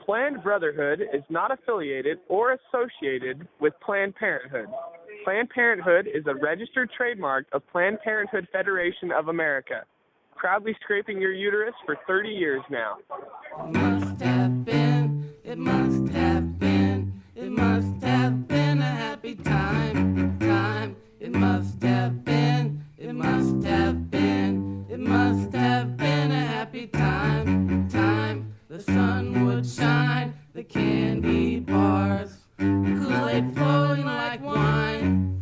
Planned Brotherhood is not affiliated or associated with Planned Parenthood. Planned Parenthood is a registered trademark of Planned Parenthood Federation of America, proudly scraping your uterus for 30 years now. It must have been, it must have been, it must have been a happy time. It must have been, it must have been, it must have been a happy time. The sun would shine, the candy bars, Kool-Aid flowing like wine,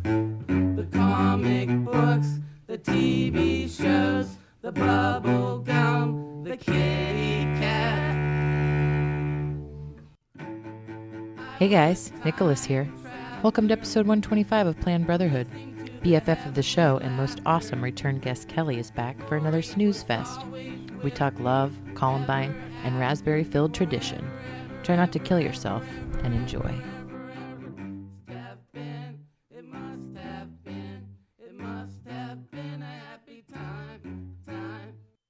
the comic books, the TV shows, the bubble gum, the kitty cat. Hey guys, Nicholas here. Welcome to episode 125 of Planned Brotherhood. BFF of the show and most awesome return guest Kelly is back for another snooze fest. We talk love, Columbine, and raspberry-filled tradition. Try not to kill yourself and enjoy.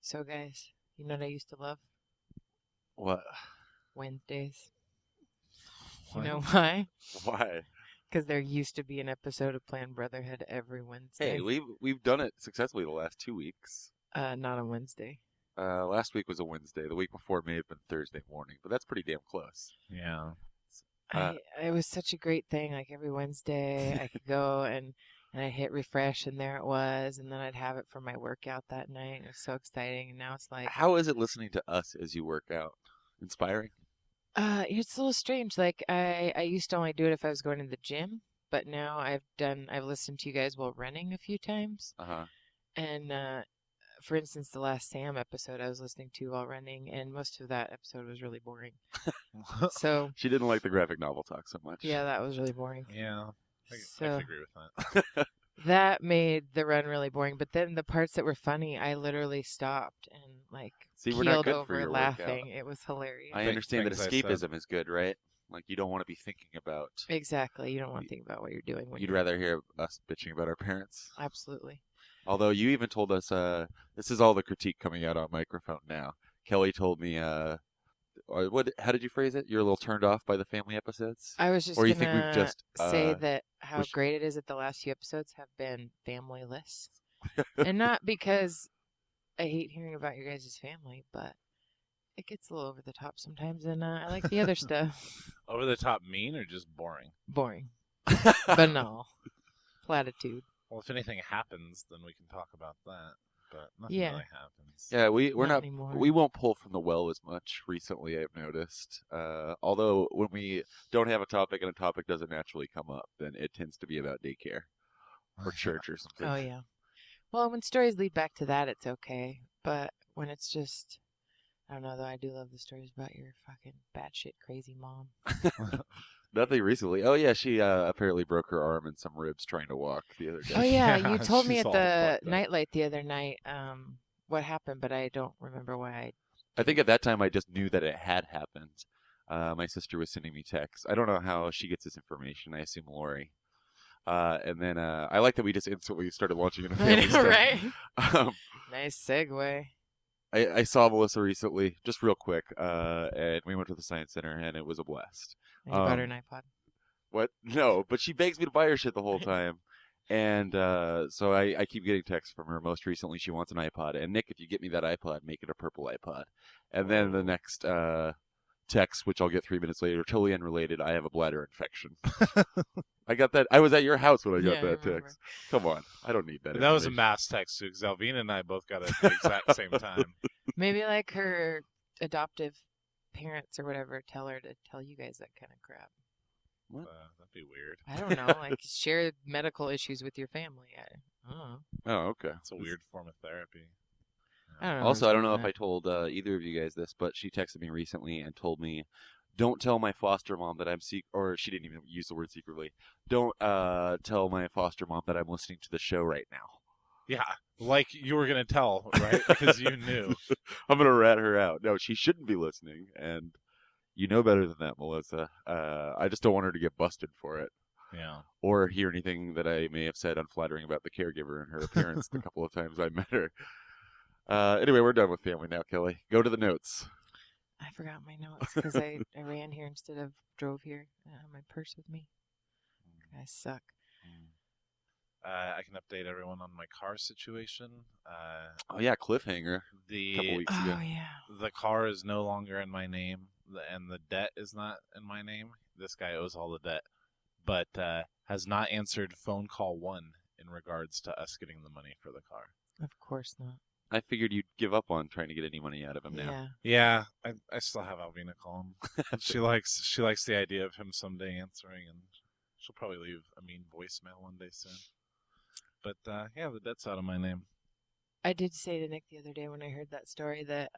So guys, you know what I used to love? What? Wednesdays. You know why? Why? Because there used to be an episode of Planned Brotherhood every Wednesday. Hey, we've done it successfully the last 2 weeks. Not on Wednesday. Last week was a Wednesday. The week before may have been Thursday morning, but that's pretty damn close. Yeah. It was such a great thing. Like every Wednesday, I could go and I'd hit refresh, and there it was, and then I'd have it for my workout that night. It was so exciting, and now it's like... How is it listening to us as you work out? Inspiring? It's a little strange. Like I used to only do it if I was going to the gym, but now I've listened to you guys while running a few times. Uh-huh. And for instance, the last Sam episode I was listening to while running, and most of that episode was really boring. So She didn't like the graphic novel talk so much. yeah, that was really boring. Yeah. I So can agree with that. that made the run really boring. But then the parts that were funny, I literally stopped and like See, we're not keeled good for over your laughing. workout. It was hilarious. I understand that Things I said. escapism is good, right? Like, you don't want to be thinking about... Exactly. You don't want to think about what you're doing. When You'd you're... rather hear us bitching about our parents. Absolutely. Although you even told us, this is all the critique coming out on microphone now. Kelly told me, how did you phrase it? You're a little turned off by the family episodes? I was just Or you gonna think we've just, say that how which- great it is that the last few episodes have been family-less. And not because I hate hearing about your guys' family, but it gets a little over the top sometimes, and I like the other stuff. Over the top mean or just boring? Boring. Banal. Platitude. Well, if anything happens, then we can talk about that. But nothing Yeah. really happens. Yeah, we're not anymore. we won't pull from the well as much recently, I've noticed. Although when we don't have a topic and a topic doesn't naturally come up, then it tends to be about daycare or church or something. Oh, yeah. Well, when stories lead back to that, it's okay. But when it's just... I don't know, though. I do love the stories about your fucking batshit crazy mom. Nothing recently. Oh yeah, she apparently broke her arm and some ribs trying to walk the other day. Oh, yeah. Yeah, You told me she's at all the fucked up. nightlight the other night what happened, but I don't remember why. I think at that time I just knew that it had happened. My sister was sending me texts. I don't know how she gets this information. I assume Lori. And then I like that we just instantly started launching into I family know, stuff. right? Nice segue. I saw Melissa recently, just real quick, and we went to the Science Center, and it was a blast. And you bought her an iPod. What? No, but she begs me to buy her shit the whole time. And so I keep getting texts from her. Most recently, she wants an iPod. And Nick, if you get me that iPod, make it a purple iPod. And then the next text, which I'll get 3 minutes later, totally unrelated, I have a bladder infection. I got that. I was at your house when I got Yeah, I that remember. text. Come on. I don't need that. That was a information. mass text, too, because Alvina and I both got it at the exact same time. Maybe like her adoptive parents or whatever tell her to tell you guys that kind of crap. That'd be weird. I don't know. Like share medical issues with your family. I don't know. Oh, okay. It's a weird form of therapy. I don't know. Also, I don't know if that. I told either of you guys this, but she texted me recently and told me, don't tell my foster mom that I'm or she didn't even use the word secretly. Don't tell my foster mom that I'm listening to the show right now. Yeah, like you were going to tell, right? Because you knew. I'm going to rat her out. No, she shouldn't be listening, and you know better than that, Melissa. I just don't want her to get busted for it. Yeah. Or hear anything that I may have said unflattering about the caregiver and her appearance the couple of times I met her. Anyway, we're done with family now, Kelly. Go to the notes. I forgot my notes because I ran here instead of drove here. I don't have my purse with me. I suck. I can update everyone on my car situation. Oh yeah, cliffhanger. A couple weeks ago. Oh, yeah. The car is no longer in my name, and the debt is not in my name. This guy owes all the debt, but has not answered phone call 1 in regards to us getting the money for the car. Of course not. I figured you'd give up on trying to get any money out of him now. Yeah, I still have Alvina call him. She likes the idea of him someday answering, and she'll probably leave a mean voicemail one day soon. But yeah, the debt's out of my name. I did say to Nick the other day when I heard that story that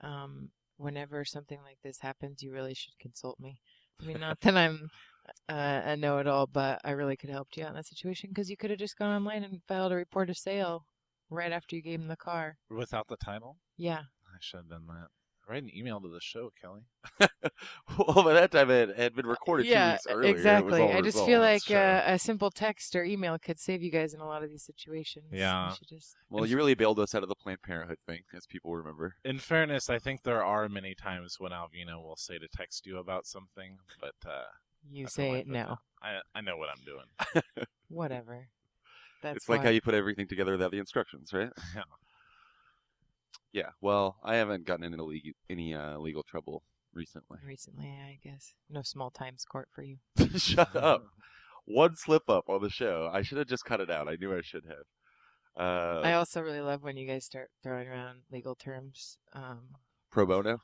whenever something like this happens, you really should consult me. I mean, not that I'm a know-it-all, but I really could have helped you out in that situation because you could have just gone online and filed a report of sale right after you gave him the car. Without the title? Yeah. I should have done that. Write an email to the show, Kelly. Well, by that time it had been recorded 2 weeks earlier. Exactly. It was all I just feel resolved. like a simple text or email could save you guys in a lot of these situations. Yeah. You should just... Well, you really bailed us out of the Planned Parenthood thing, as people remember. In fairness, I think there are many times when Alvina will say to text you about something, but you say it no. I know what I'm doing. Whatever. That's It's like how you put everything together without the instructions, right? Yeah. Yeah. Well, I haven't gotten into any legal trouble recently. Recently, I guess. No small times court for you. Shut up. One slip up on the show. I should have just cut it out. I knew I should have. I also really love when you guys start throwing around legal terms. Pro bono.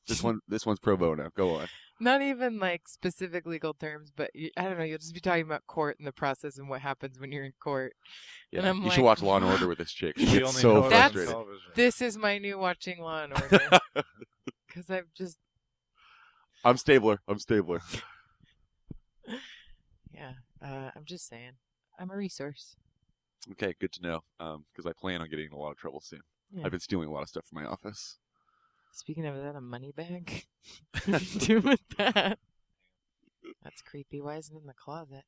This one's pro bono. Go on. Not even like specific legal terms, but I don't know. You'll just be talking about court and the process and what happens when you're in court. Yeah. And I'm You like, should watch Law and Order with this chick. She We gets only so know it on frustrated. television. This is my new watching Law and Order because I've just I'm Stabler. yeah. I'm just saying, I'm a resource. Okay, good to know. Because I plan on getting in a lot of trouble soon. Yeah. I've been stealing a lot of stuff from my office. Speaking of that, a money bag. What are you doing with that? That's creepy. Why isn't it in the closet?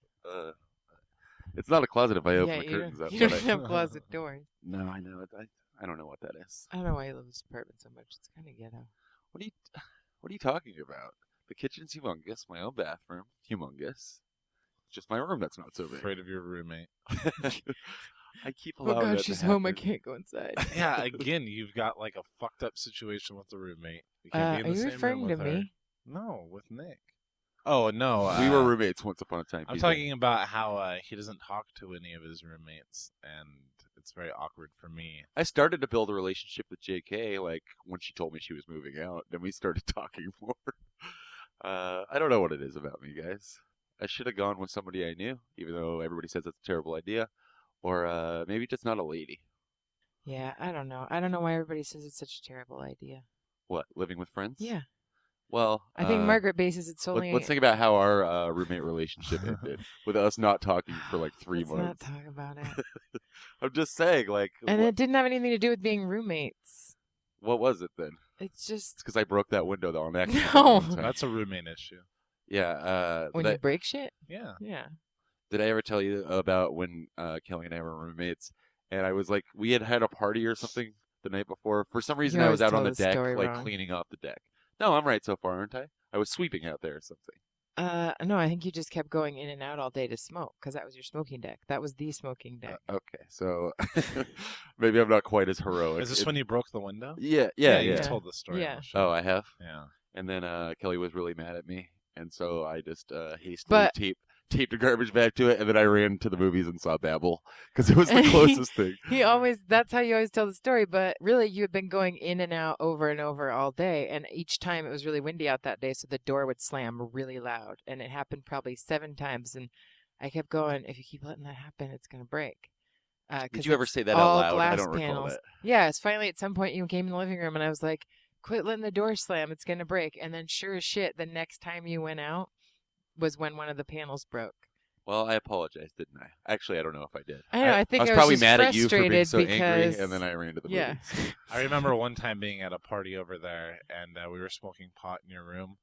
It's not a closet if I open the you curtains don't, up. you but don't have closet doors. No, I know. I don't know what that is. I don't know why you love this apartment so much. It's kind of ghetto. What are you talking about? The kitchen's humongous. My own bathroom, humongous. It's just my room that's not so big. Afraid of your roommate. I keep Oh allowing God, that she's to home. I happen. can't go inside. Yeah, again, you've got like a fucked up situation with the roommate. You can't Are be in the you same referring room to with her. me? No, with Nick. Oh no, We were roommates once upon a time. I'm PJ. talking about how he doesn't talk to any of his roommates, and it's very awkward for me. I started to build a relationship with JK, like when she told me she was moving out. Then we started talking more. I don't know what it is about me, guys. I should have gone with somebody I knew, even though everybody says it's a terrible idea. Or maybe just not a lady. Yeah, I don't know. I don't know why everybody says it's such a terrible idea. What, living with friends? Yeah. Well, I think Margaret bases it solely... Let's think about how our roommate relationship ended, with us not talking for like 3 Let's months. not talk about it. I'm just saying, like... And it didn't have anything to do with being roommates. What was it then? It's just... It's because I broke that window on accident. No. That's a roommate issue. Yeah. When you break shit? Yeah. Yeah. Did I ever tell you about when Kelly and I were roommates, and I was like, we had a party or something the night before. For some reason, You I was always out on tell the the deck, story like wrong. cleaning off the deck. No, I'm right so far, aren't I? I was sweeping out there or something. No, I think you just kept going in and out all day to smoke, because that was your smoking deck. That was the smoking deck. Okay, so maybe I'm not quite as heroic. Is this when you broke the window? Yeah. You've Yeah. told the story. Yeah. On the show. Oh, I have. Yeah. And then Kelly was really mad at me, and so I just hastily But- taped a garbage bag to it, and then I ran to the movies and saw Babel because it was the closest thing. That's how you always tell the story, but really you had been going in and out over and over all day, and each time it was really windy out that day, so the door would slam really loud, and it happened probably 7 times, and I kept going, if you keep letting that happen, it's going to break. Did you ever say that out all loud? I glass don't recall panels. that. Yeah, it's finally at some point you came in the living room, and I was like, quit letting the door slam, it's going to break, and then sure as shit, the next time you went out was when one of the panels broke. Well, I apologized, didn't I? Actually, I don't know if I did. I know, I think was I was probably just mad at you for being frustrated so angry, because- and then I ran to the Yeah. movies. I remember one time being at a party over there, and we were smoking pot in your room,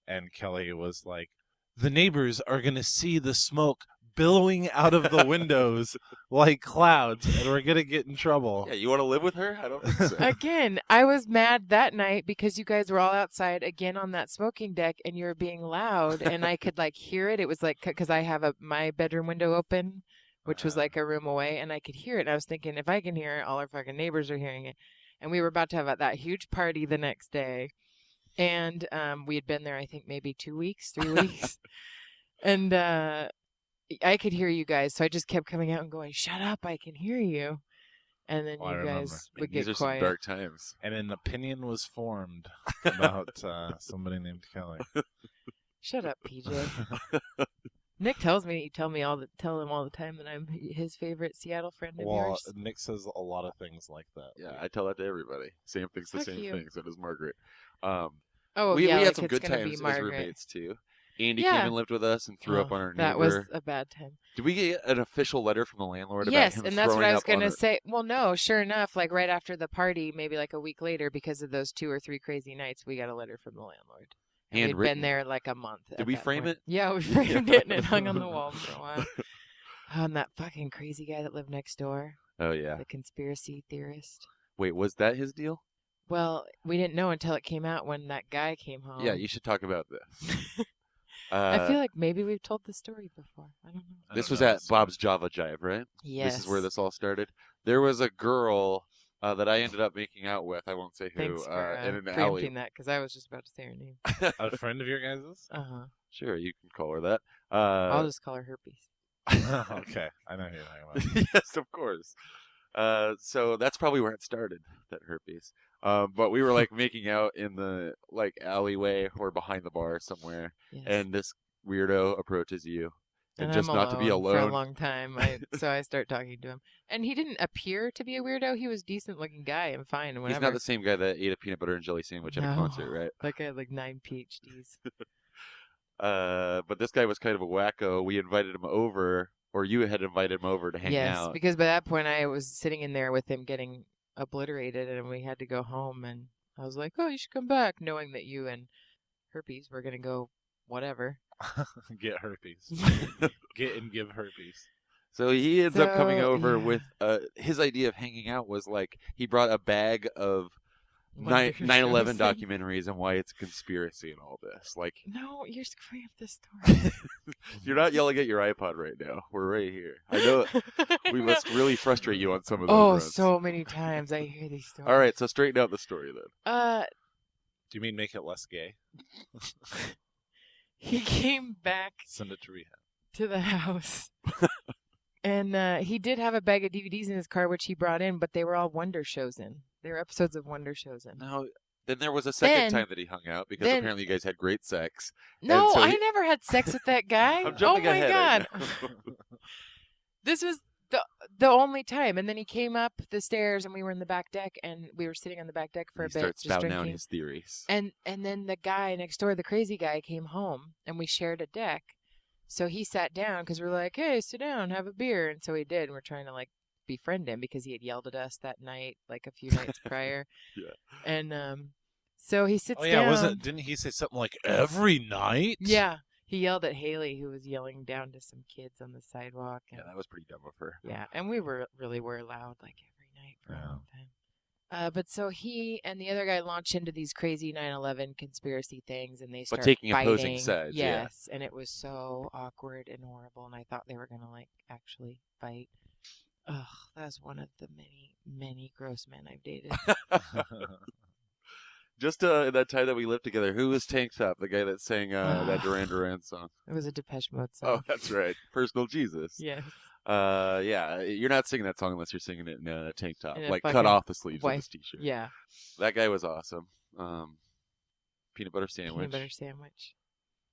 and Kelly was like, "The neighbors are gonna see the smoke. billowing out of the windows like clouds, and we're gonna get in trouble. Yeah, you want to live with her? I don't think so. Again, I was mad that night because you guys were all outside again on that smoking deck, and you were being loud, and I could like hear it. It was like because I have my bedroom window open, which was like a room away, and I could hear it. And I was thinking, if I can hear it, all our fucking neighbors are hearing it. And we were about to have that huge party the next day, and we had been there, I think maybe 2 weeks, 3 weeks, and I could hear you guys, so I just kept coming out and going, "Shut up! I can hear you." And then you guys would These get are some quiet. dark times. And an opinion was formed about somebody named Kelly. Shut up, PJ. Nick tells me you tell him all the time that I'm his favorite Seattle friend of Well, yours. Nick says a lot of things like that. Yeah, I tell that to everybody. Sam thinks the Fuck same you. thing. So does Margaret. We we had like some it's good gonna times be as Margaret. roommates too. Andy Yeah. came and lived with us and threw up on our neighbor. That was a bad time. Did we get an official letter from the landlord Yes, about him and that's what throwing I was up on gonna our- say. Well, no, sure enough, like right after the party, maybe like a week later, because of those 2 or 3 crazy nights, we got a letter from the landlord. And we'd Handwritten. been there like a month. Did at we that frame point. it? Yeah, we framed it and it hung on the wall for a while. Oh, and that fucking crazy guy that lived next door, Oh yeah. the conspiracy theorist. Wait, was that his deal? Well, we didn't know until it came out when that guy came home. Yeah, you should talk about this. I feel like maybe we've told the story before. I don't know. This don't was know at this one. Bob's Java Jive, right? Yes. This is where this all started. There was a girl that I ended up making out with. I won't say who. Thanks for in an preempting alley. that, because I was just about to say her name. A friend of your guys'? Uh-huh. Sure, you can call her that. I'll just call her Herpes. Okay, I know who you're talking about. Yes, of course. So that's probably where it started, that herpes. But we were like making out in the like alleyway or behind the bar somewhere, Yes. and this weirdo approaches you, and, And just I'm not to be for a alone. long time. So I start talking to him, and he didn't appear to be a weirdo. He was a decent-looking guy and fine and He's whatever. not the same guy that ate a peanut butter and jelly sandwich at a concert, right? That guy had like 9 PhDs. But this guy was kind of a wacko. We invited him over, or you had invited him over to hang Yes, out. because by that point I was sitting in there with him getting obliterated, and we had to go home. And I was like, "Oh, you should come back," knowing that you and Herpes were gonna go whatever. Get herpes. Get and give herpes. So he ends up coming So, over yeah. with his idea of hanging out was like he brought a bag of Wonder 9/11 shows. documentaries and why it's a conspiracy and all this. Like, No, you're screwing up the story. you're not yelling at your iPod right now. We're right here. I know we must really frustrate you on some of those Oh, runs. so many times I hear these stories. All right, so straighten out the story then. Do you mean make it less gay? He came back Send it to rehab. to the house. And he did have a bag of DVDs in his car, which he brought in, but they were all Wonder Shows in. They were episodes of Wonder Shows in. No, then there was a second Then- time that he hung out because then- apparently you guys had great sex. No, so I he- never had sex with that guy. I'm Oh jumping my ahead. god. I know. This was the only time. And then he came up the stairs and we were in the back deck and we were sitting on the back deck for he a bit starts just spouting out drinking. his theories. And then the guy next door, the crazy guy, came home and we shared a deck. So he sat down because we're like, "Hey, sit down, have a beer." And so he did. And we're trying to like befriend him because he had yelled at us that night, like a few nights prior. Yeah. And so he sits Oh yeah, down. didn't he say something like every night? Yeah. He yelled at Haley, who was yelling down to some kids on the sidewalk. And, Yeah, that was pretty dumb of her. yeah, and we really were loud like every night for a Yeah. long time. But so he and the other guy launched into these crazy 9/11 conspiracy things, and they But started taking fighting. opposing sides, yeah. Yes, and it was so awkward and horrible, and I thought they were gonna like actually fight. Ugh, that was one of the many gross men I've dated. Just in that time that we lived together, who was Tank Top, the guy that sang that Duran Duran song? It was a Depeche Mode Oh, song. that's right. Personal Jesus. Yes. Yeah, you're not singing that song unless you're singing it in a tank top. In a Like, cut fucking off the sleeves of white- this t-shirt. Yeah. That guy was awesome. Peanut butter sandwich. Peanut butter sandwich.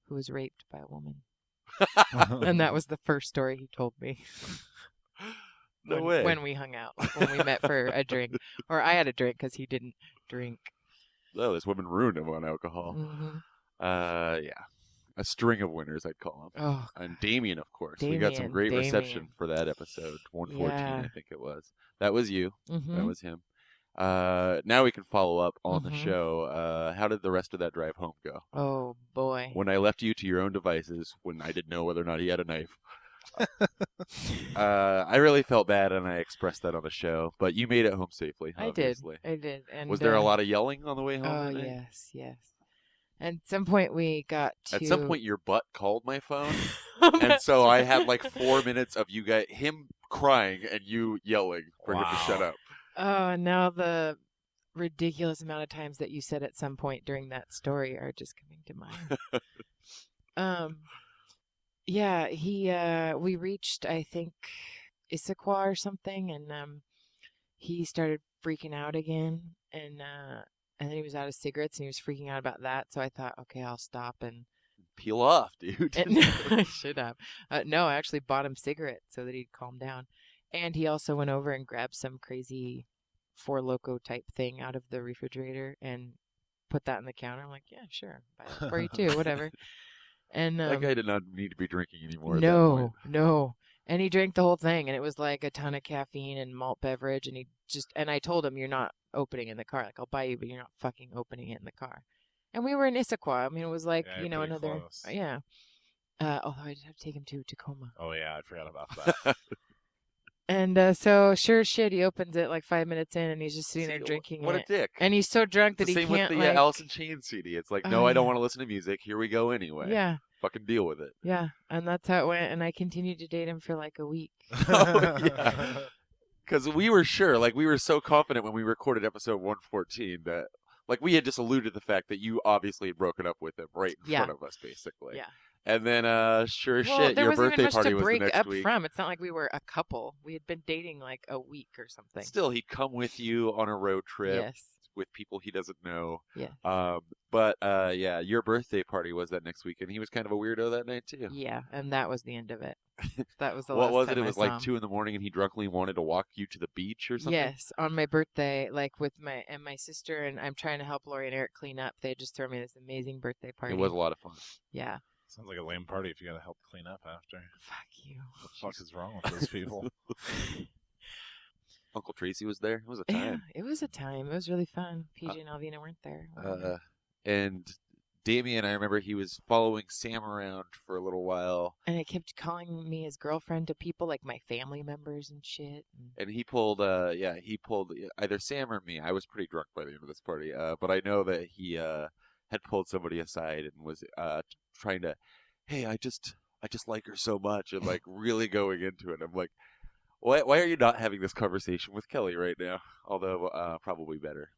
Who was raped by a woman. And that was the first story he told me. No when, way. When we hung out, when we met for a drink. Or I had a drink because he didn't drink. Oh, this woman ruined him on alcohol. Mm-hmm. Yeah. A string of winners, I'd call him. Oh, And Damien, of course. We got some great reception Damien. for that episode. 114, Yeah. I think it was. That was you. mm-hmm. That was him. Now we can follow up on the Mhm. show. How did the rest of that drive home go? Oh boy. When I left you to your own devices, when I didn't know whether or not he had a knife. I really felt bad, and I expressed that on the show. But you made it home safely. Obviously. I did. And Was there a lot of yelling on the way home? Oh that night? yes. And at some point we got to. At some point, your butt called my phone, Oh, and that's so I right. had like 4 minutes of him crying and you yelling for him to shut Wow. up. Oh, and now the ridiculous amount of times that you said at some point during that story are just coming to mind. Yeah, we reached, I think, Issaquah or something, and he started freaking out again, and then he was out of cigarettes, and he was freaking out about that. So I thought, okay, I'll stop and Peel off, dude. I should have. No, I actually bought him cigarettes so that he'd calm down, and he also went over and grabbed some crazy Four Loko type thing out of the refrigerator and put that on the counter. I'm like, yeah, sure, buy that for you too, whatever. And That guy did not need to be drinking anymore. At that point. No. And he drank the whole thing, and it was like a ton of caffeine and malt beverage. And I told him, you're not opening in the car. Like, I'll buy you, but you're not fucking opening it in the car. And we were in Issaquah. I mean, it was like, Yeah, pretty another, close. yeah. Although I did have to take him to Tacoma. Oh yeah, I forgot about that. And so, sure as shit, he opens it like 5 minutes in, and he's just sitting there drinking What it. a dick. And he's so drunk It's that the he same can't, with the like... Alice in Chains CD. It's like, Oh, no, I don't yeah. want to listen to music. Here we go anyway. Yeah, Fucking deal with it. yeah. And that's how it went, and I continued to date him for like a week. Oh, yeah. Because we were sure, like, we were so confident when we recorded episode 114 that, like, we had just alluded to the fact that you obviously had broken up with him right in front of us, basically. Yeah. And then, sure as Well, shit, there your wasn't birthday even much party to was the break next up week. from. It's not like we were a couple. We had been dating like a week or something. Still, he'd come with you on a road trip Yes. with people he doesn't know. Yeah. But yeah, your birthday party was that next week, and he was kind of a weirdo that night too. Yeah, and that was the end of it. That was the What last was it? time It was I saw like him. 2 a.m, and he drunkenly wanted to walk you to the beach or something. Yes, on my birthday, like with my sister, and I'm trying to help Lori and Eric clean up. They just threw me this amazing birthday party. It was a lot of fun. Yeah. Sounds like a lame party if you gotta help clean up after. Fuck you. What the fuck is wrong with those people? Uncle Tracy was there. It was a Yeah, time. it was a time. It was really fun. PJ and Alvina weren't there. And Damien, I remember he was following Sam around for a little while. And I kept calling me his girlfriend to people like my family members and shit. And he pulled either Sam or me. I was pretty drunk by the end of this party. But I know that he had pulled somebody aside and was trying to, hey, I just like her so much, and like really going into it. I'm like, why are you not having this conversation with Kelly right now? Although probably better.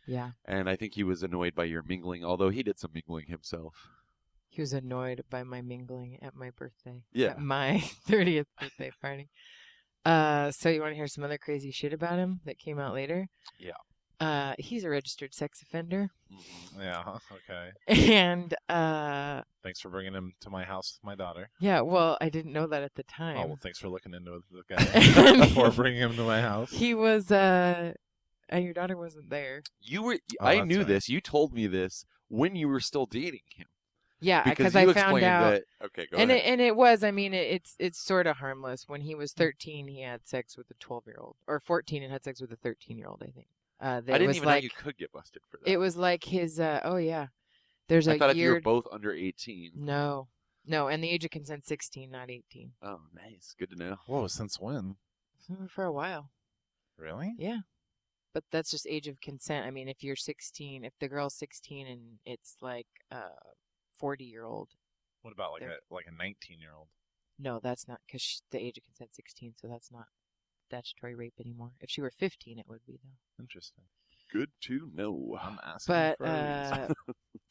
Yeah. And I think he was annoyed by your mingling, although he did some mingling himself. He was annoyed by my mingling at my birthday. Yeah. At my 30th birthday party. So you want to hear some other crazy shit about him that came out later? Yeah. He's a registered sex offender. Yeah, okay. And, Thanks for bringing him to my house with my daughter. yeah, well, I didn't know that at the time. Oh, well, thanks for looking into the guy before bringing him to my house. He was, and your daughter wasn't there. I that's knew right. this. You told me this when you were still dating him. Yeah, Because I you found explained out. that. Okay, go And ahead. it was, I mean, it's sort of harmless. When he was 13, he had sex with a 12-year-old. Or 14 and had sex with a 13-year-old, I think. I didn't even know you could get busted for that. It was like his, oh yeah. There's I a thought if you year. were both under 18. No, and the age of consent 16, not 18. Oh, nice. Good to know. Whoa, since when? For a while, Really? yeah. But that's just age of consent. I mean, if you're 16, if the girl's 16 and it's like a 40-year-old, What about like They're- a 19-year-old? no, that's not, because the age of consent 16, so that's not statutory rape anymore. If she were 15, it would be though. Interesting. Good to know. I'm asking But for a reason.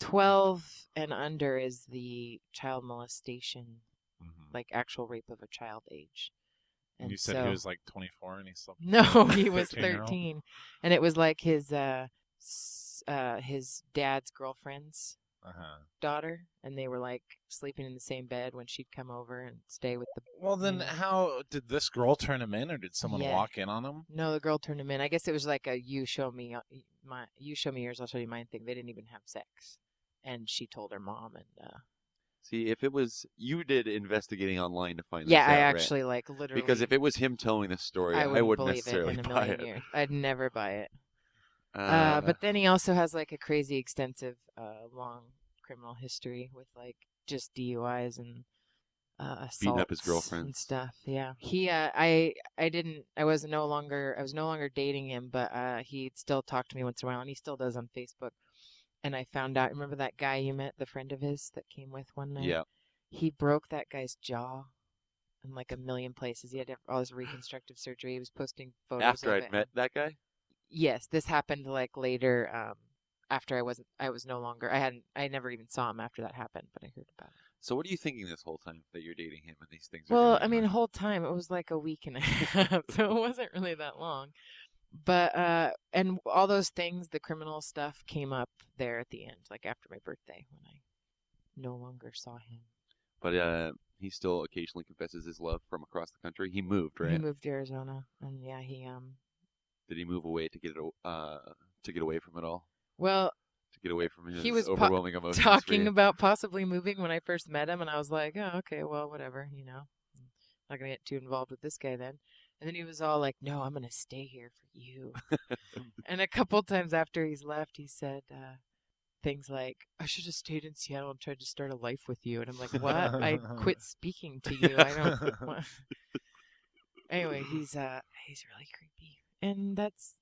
12 and under is the child molestation, Mhm. like actual rape of a child age. And you said he was like 24 and he's still No, he was 13-year-old? 13, and it was like his dad's girlfriend's daughter, and they were like sleeping in the same bed when she'd come over and stay with the. Well, then Yeah. how did this girl turn him in, or did someone Yeah. walk in on him? No, the girl turned him in. I guess it was like a you show me yours, I'll show you mine thing. They didn't even have sex, and she told her mom, and See, if it was you did investigating online to find yeah, this I out, right? actually like literally. Because if it was him telling this story, I wouldn't wouldn't believe necessarily it in a buy million it. years. I'd never buy it. Uh, But then he also has like a crazy extensive long criminal history with like just DUIs and assaults Beating up his and girlfriends. stuff. Yeah, he I was no longer dating him, but he'd still talk to me once in a while, and he still does on Facebook. And I found out. Remember that guy you met, the friend of his that came with one night? Yeah. He broke that guy's jaw in like a million places. He had to have all his reconstructive surgery. He was posting photos After of I'd it. met that guy? Yes, this happened like later. After I was no longer. I never even saw him after that happened, but I heard about it. So what are you thinking this whole time that you're dating him and these things are Well, going I mean, on? the whole time it was like a week and a half, so it wasn't really that long. But and all those things, the criminal stuff came up there at the end, like after my birthday when I no longer saw him. But he still occasionally confesses his love from across the country. He moved, right? He moved to Arizona, and yeah, he Did he move away to get away from it all? Well, To get away from his he was overwhelming emotions? for talking you? about possibly moving when I first met him, and I was like, oh, okay, well, whatever, I'm not gonna get too involved with this guy then. And then he was all like, no, I'm gonna stay here for you. And a couple times after he's left, he said things like, I should have stayed in Seattle and tried to start a life with you. And I'm like, what? I quit speaking to you. I don't want... Anyway, he's really creepy. And that's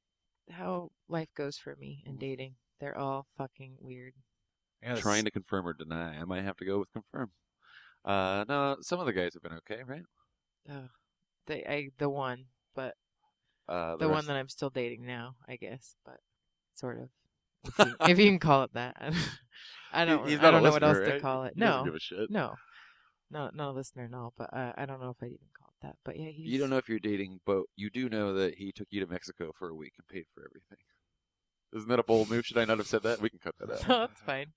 how life goes for me in dating. They're all fucking weird. Yes. Trying to confirm or deny. I might have to go with confirm. No, some of the guys have been okay, right? The one, but the one that I'm still dating now, I guess, but sort of. If you can call it that. I don't He's I not a don't know what else listener, to right? call it. He doesn't No. give a shit. No. Not a listener, no, but I don't know if I'd even call it that. But yeah, You don't know if you're dating, but you do know that he took you to Mexico for a week and paid for everything. Isn't that a bold move? Should I not have said that? We can cut that out. No, that's fine.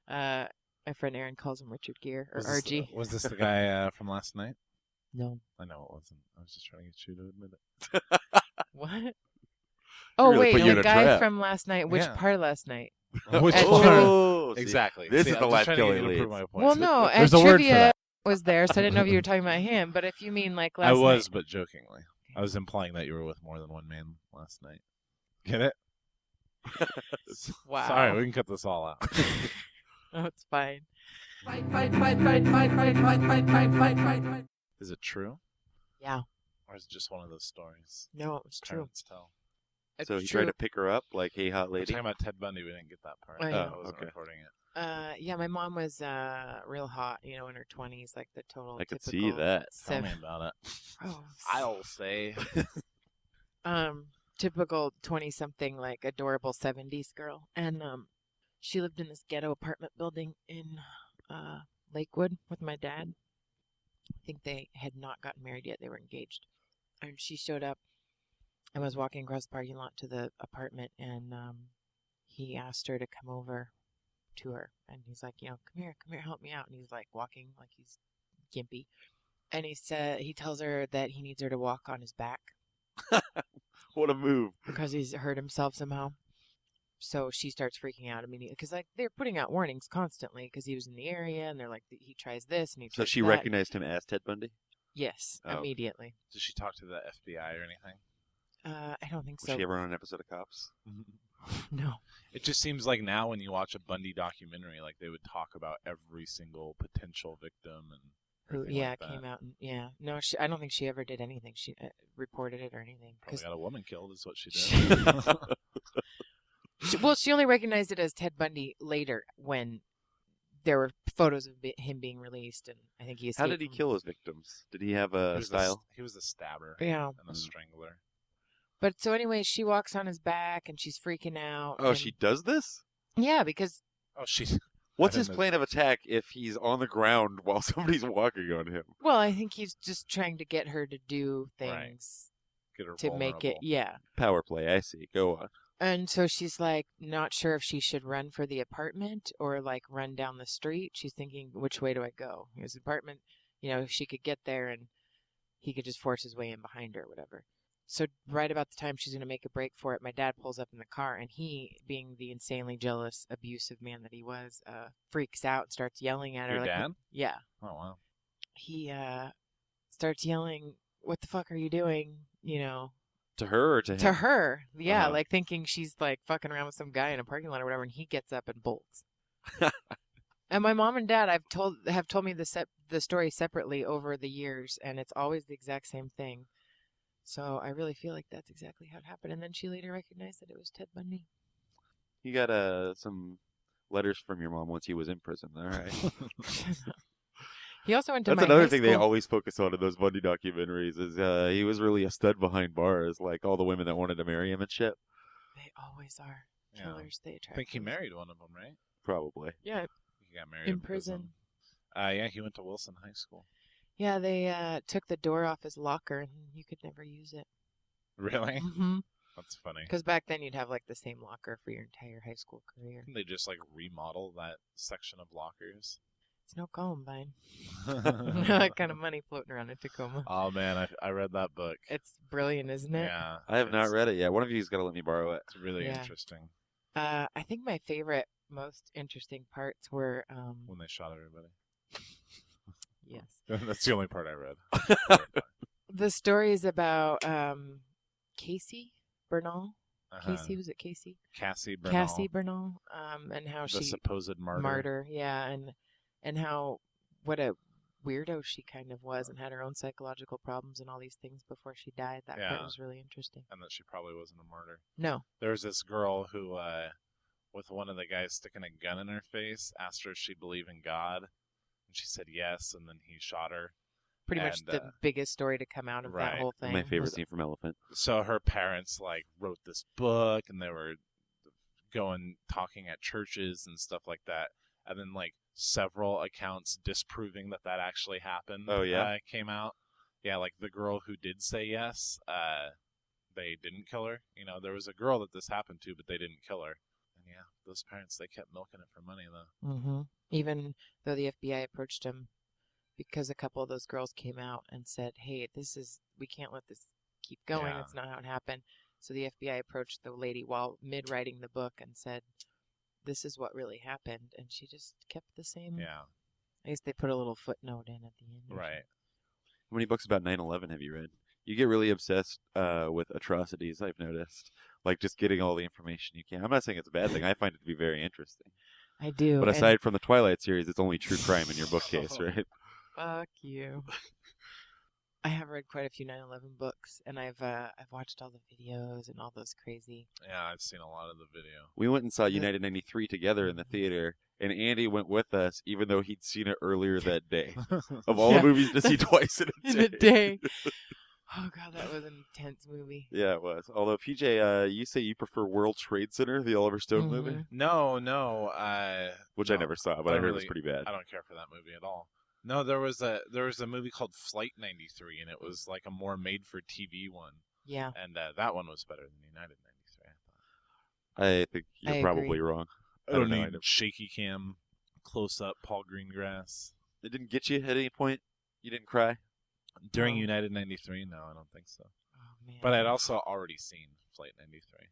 My friend Aaron calls him Richard Gere or RG. Was this the guy from last night? No. I know it wasn't. I was just trying to get you to admit it. What? Oh, really put wait, you in the a guy trap. from last night. Which Yeah. part of last night? Which At one? Oh, see, Exactly. This See, is the I'm life just trying to get killing you to leads. prove my point. Well, no, at There's a word for trivia that. was there, so I didn't know if you were talking about him. But if you mean like last I was, night. but jokingly. I was implying that you were with more than one man last night. Get it? Wow. Sorry, we can cut this all out. Oh, it's fine. Is it true? Yeah. Or is it just one of those stories No, it was true. parents tell? It's So he true. tried to pick her up, like, hey, hot We're lady. talking about Ted Bundy. We didn't get that part. Oh, yeah. I wasn't okay. recording it. Yeah, my mom was real hot, in her 20s, like the total I could typical see that. Tell me about it. Oh, I'll say. typical 20-something, like adorable 70s girl. And she lived in this ghetto apartment building in Lakewood with my dad. I think they had not gotten married yet. They were engaged. And she showed up and was walking across the parking lot to the apartment, and he asked her to come over to her. And he's like, come here, help me out. And he's like walking like he's gimpy. And he tells her that he needs her to walk on his back What a move. because he's hurt himself somehow. So she starts freaking out immediately because they're putting out warnings constantly because he was in the area, and they're like, he tries this and he So tries she that. recognized him as Ted Bundy? Yes, Oh. immediately. Did she talk to the FBI or anything? I don't think Was so. she ever on an episode of Cops? No. It just seems like now when you watch a Bundy documentary, like they would talk about every single potential victim and Who? everything Yeah, like that. came out and no. I don't think she ever did anything. She reported it or anything. Probably got a woman killed is what she did. She only recognized it as Ted Bundy later when there were photos of him being released, and I think he escaped. How did he from- kill his victims? Did he have He a was style? he was a stabber Yeah. and a strangler. But so anyway, she walks on his back and she's freaking out. Oh, and- she does this? Yeah, because Oh, she. What's I his didn't know- plan of attack if he's on the ground while somebody's walking on him? well, I think he's just trying to get her to do Right. things Get her to make it. vulnerable. Yeah. Power play, I see. Go on. And so she's like not sure if she should run for the apartment or like run down the street. She's thinking, which way do I go? His apartment, she could get there and he could just force his way in behind her or whatever. So right about the time she's going to make a break for it, my dad pulls up in the car, and he, being the insanely jealous, abusive man that he was, freaks out and starts yelling at her. Your like, dad? Yeah. Oh wow. He starts yelling, "What the fuck are you doing?" To her or to him? To her, yeah, Uh-huh. like thinking she's like fucking around with some guy in a parking lot or whatever, and he gets up and bolts. And my mom and dad, have told me the story separately over the years, and it's always the exact same thing. So I really feel like that's exactly how it happened. And then she later recognized that it was Ted Bundy. You got some letters from your mom once he was in prison, all right? He also went to That's my another high thing they school. always focus on in those Bundy documentaries is he was really a stud behind bars, like all the women that wanted to marry him and shit. They always are Yeah. killers. They I attract. think he those. married one of them, right? Probably. Yeah, He got married in prison. Yeah, he went to Wilson High School. Yeah, they took the door off his locker, and you could never use it. Really? Mm-hmm. That's funny. Because back then you'd have like the same locker for your entire high school career. Didn't they just like remodel that section of lockers? It's no Columbine. That kind of money floating around in Tacoma. Oh man, I read that book. It's brilliant, isn't it? Yeah, I have not it's- read it yet. One of you's got to let me borrow it. It's really Yeah. interesting I think my favorite, most interesting parts were when they shot everybody. yes, That's the only part I read. the stories about Casey Bernal. Uh-huh. Casey, was it Casey? Cassie Bernal, Cassie Bernal. And how the she supposed martyr. yeah, and how what a weirdo she kind of was, and had her own psychological problems and all these things before she died. That part Yeah. was really interesting. And that she probably wasn't a martyr. No, There was this girl who, with one of the guys sticking a gun in her face, asked her if she believed in God, and she said yes, and then he shot her. pretty much And, the biggest story to come out of right. that whole thing. My favorite was- scene from Elephant. So her parents like wrote this book, and they were talking at churches and stuff like that, and then like several accounts disproving that actually happened. Oh, yeah? Came out. Yeah, like the girl who did say yes, they didn't kill her. You know, there was a girl that this happened to, but they didn't kill her. And yeah, those parents, they kept milking it for money though. Mhm. Even though the FBI approached him, because a couple of those girls came out and said, "Hey, we can't let this keep going. Yeah. That's not how it happened." So the FBI approached the lady while mid writing the book and said, "This is what really happened," and she just kept the same. Yeah, I guess they put a little footnote in at the end. or right. How many books about 9/11 have you read? You get really obsessed with atrocities, I've noticed. Like just getting all the information you can. I'm not saying it's a bad thing. I find it to be very interesting. something. I do. But and- aside from the Twilight series, it's only true crime in your bookcase, right? Fuck you. I have read quite a few 9/11 books, and I've watched all the videos and all those crazy. Yeah, I've seen a lot of the video. We went and saw United 93 together in the theater, and Andy went with us, even though he'd seen it earlier that day. Of all Yeah. the movies to see twice in a In day. a day. Oh god, that was an intense movie. Yeah, it was. Although, PJ, you say you prefer World Trade Center, the Oliver Stone movie? Mhm. No. Which No, I never saw, but I I don't heard it was really- pretty bad. I don't care for that movie at all. No, there was a movie called Flight 93, and it was like a more made-for-TV one, Yeah. and that one was better than United 93. I thought. I think you're I probably agree. wrong. I don't know, I need never- shaky cam, close-up Paul Greengrass It didn't get you at any point? You didn't cry? during No. United 93. No, I don't think so. Oh man. But I'd also already seen Flight 93.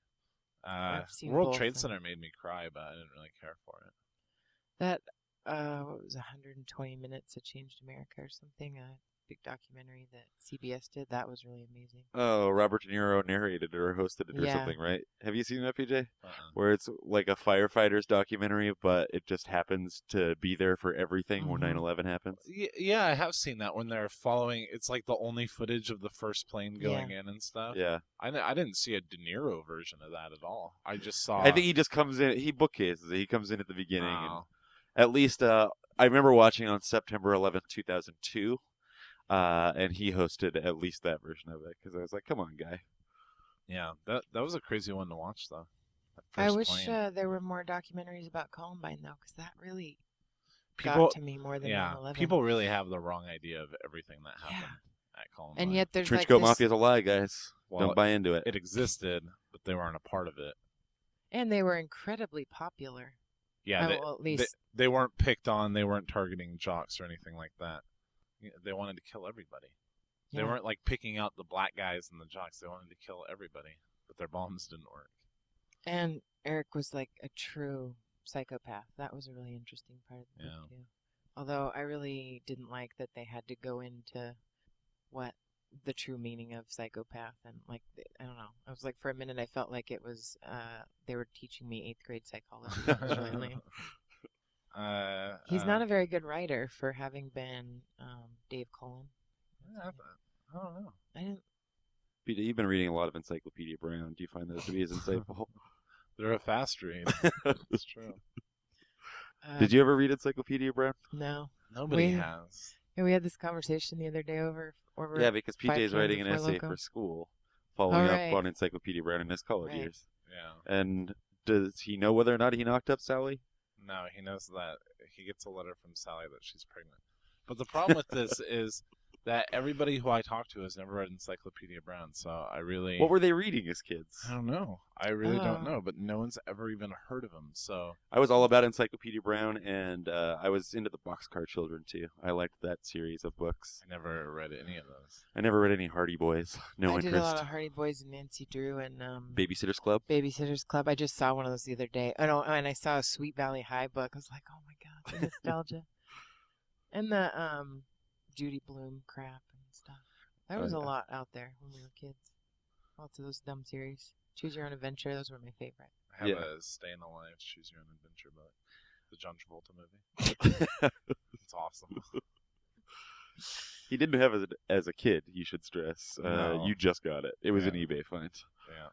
I've seen World both, Trade and- Center made me cry, but I didn't really care for it. That what was 120 Minutes That Changed America or something? A big documentary that CBS did. That was really amazing. Oh, Robert De Niro narrated it or hosted it or Yeah. something, right? Have you seen that, PJ? Uh-uh. Where it's like a firefighter's documentary, but it just happens to be there for everything when Mhm. 9/11 happens. Yeah, I have seen that when they're following. It's like the only footage of the first plane going in and stuff. Yeah. I didn't see a De Niro version of that at all. I just saw. I think he just comes in, he bookcases it. He comes in at the beginning. Oh. And at least, I remember watching on September 11th, 2002, and he hosted at least that version of it, because I was like, come on, guy. Yeah, that was a crazy one to watch though. That I first wish plane. there were more documentaries about Columbine though, because that really People- got to me more than yeah, 9/11. people really have the wrong idea of everything that Yeah. happened at Columbine. and yet there's Trench like coat this, mafia's a lie, guys. Well, Don't buy into it. it existed, but they weren't a part of it. and they were incredibly popular. Yeah, Well, at least they weren't picked on. They weren't targeting jocks or anything like that. They wanted to kill everybody. They yeah. weren't like picking out the black guys and the jocks. They wanted to kill everybody, but their bombs didn't work. And Eric was like a true psychopath. That was a really interesting part of the Yeah. book too. Although I really didn't like that they had to go into what the true meaning of psychopath, and like I don't know. I was like, for a minute I felt like it was they were teaching me 8th grade psychology. It was really lame. He's not a very good writer for having been Dave Cullen. I don't know. I didn't. Peter, you've been reading a lot of Encyclopedia Brown. Do you find those to be as insightful? They're a fast read. That's true. Did you ever read Encyclopedia Brown? No. Nobody has. Yeah, we had this conversation the other day over Yeah, because 5 PJ's writing an cans of Four essay Loko. for school, following right. up on Encyclopedia Brown in his college Right. years. Yeah. And does he know whether or not he knocked up Sally? No, he knows that he gets a letter from Sally that she's pregnant. But the problem with this is that everybody who I talk to has never read Encyclopedia Brown, so I really... What were they reading as kids? I don't know. I really don't Oh. know, but no one's ever even heard of him, so... I was all about Encyclopedia Brown, and I was into the Boxcar Children, too. I liked that series of books. I never read any of those. I never read any Hardy Boys. No I interest. did a lot of Hardy Boys and Nancy Drew and Babysitter's Club? Babysitter's Club. I just saw one of those the other day. Oh, no, and I saw a Sweet Valley High book. I was like, oh my god, the nostalgia. And the Judy Blume crap and stuff. There was a lot out there when we were kids. Lots of those dumb series. Choose Your Own Adventure. Those were my favorite. I have Yeah. a Staying Alive, Choose Your Own Adventure book. The John Travolta movie. It's awesome. He didn't have it as a kid, you should stress. No. You just got it. It was an Yeah. eBay find. Yeah.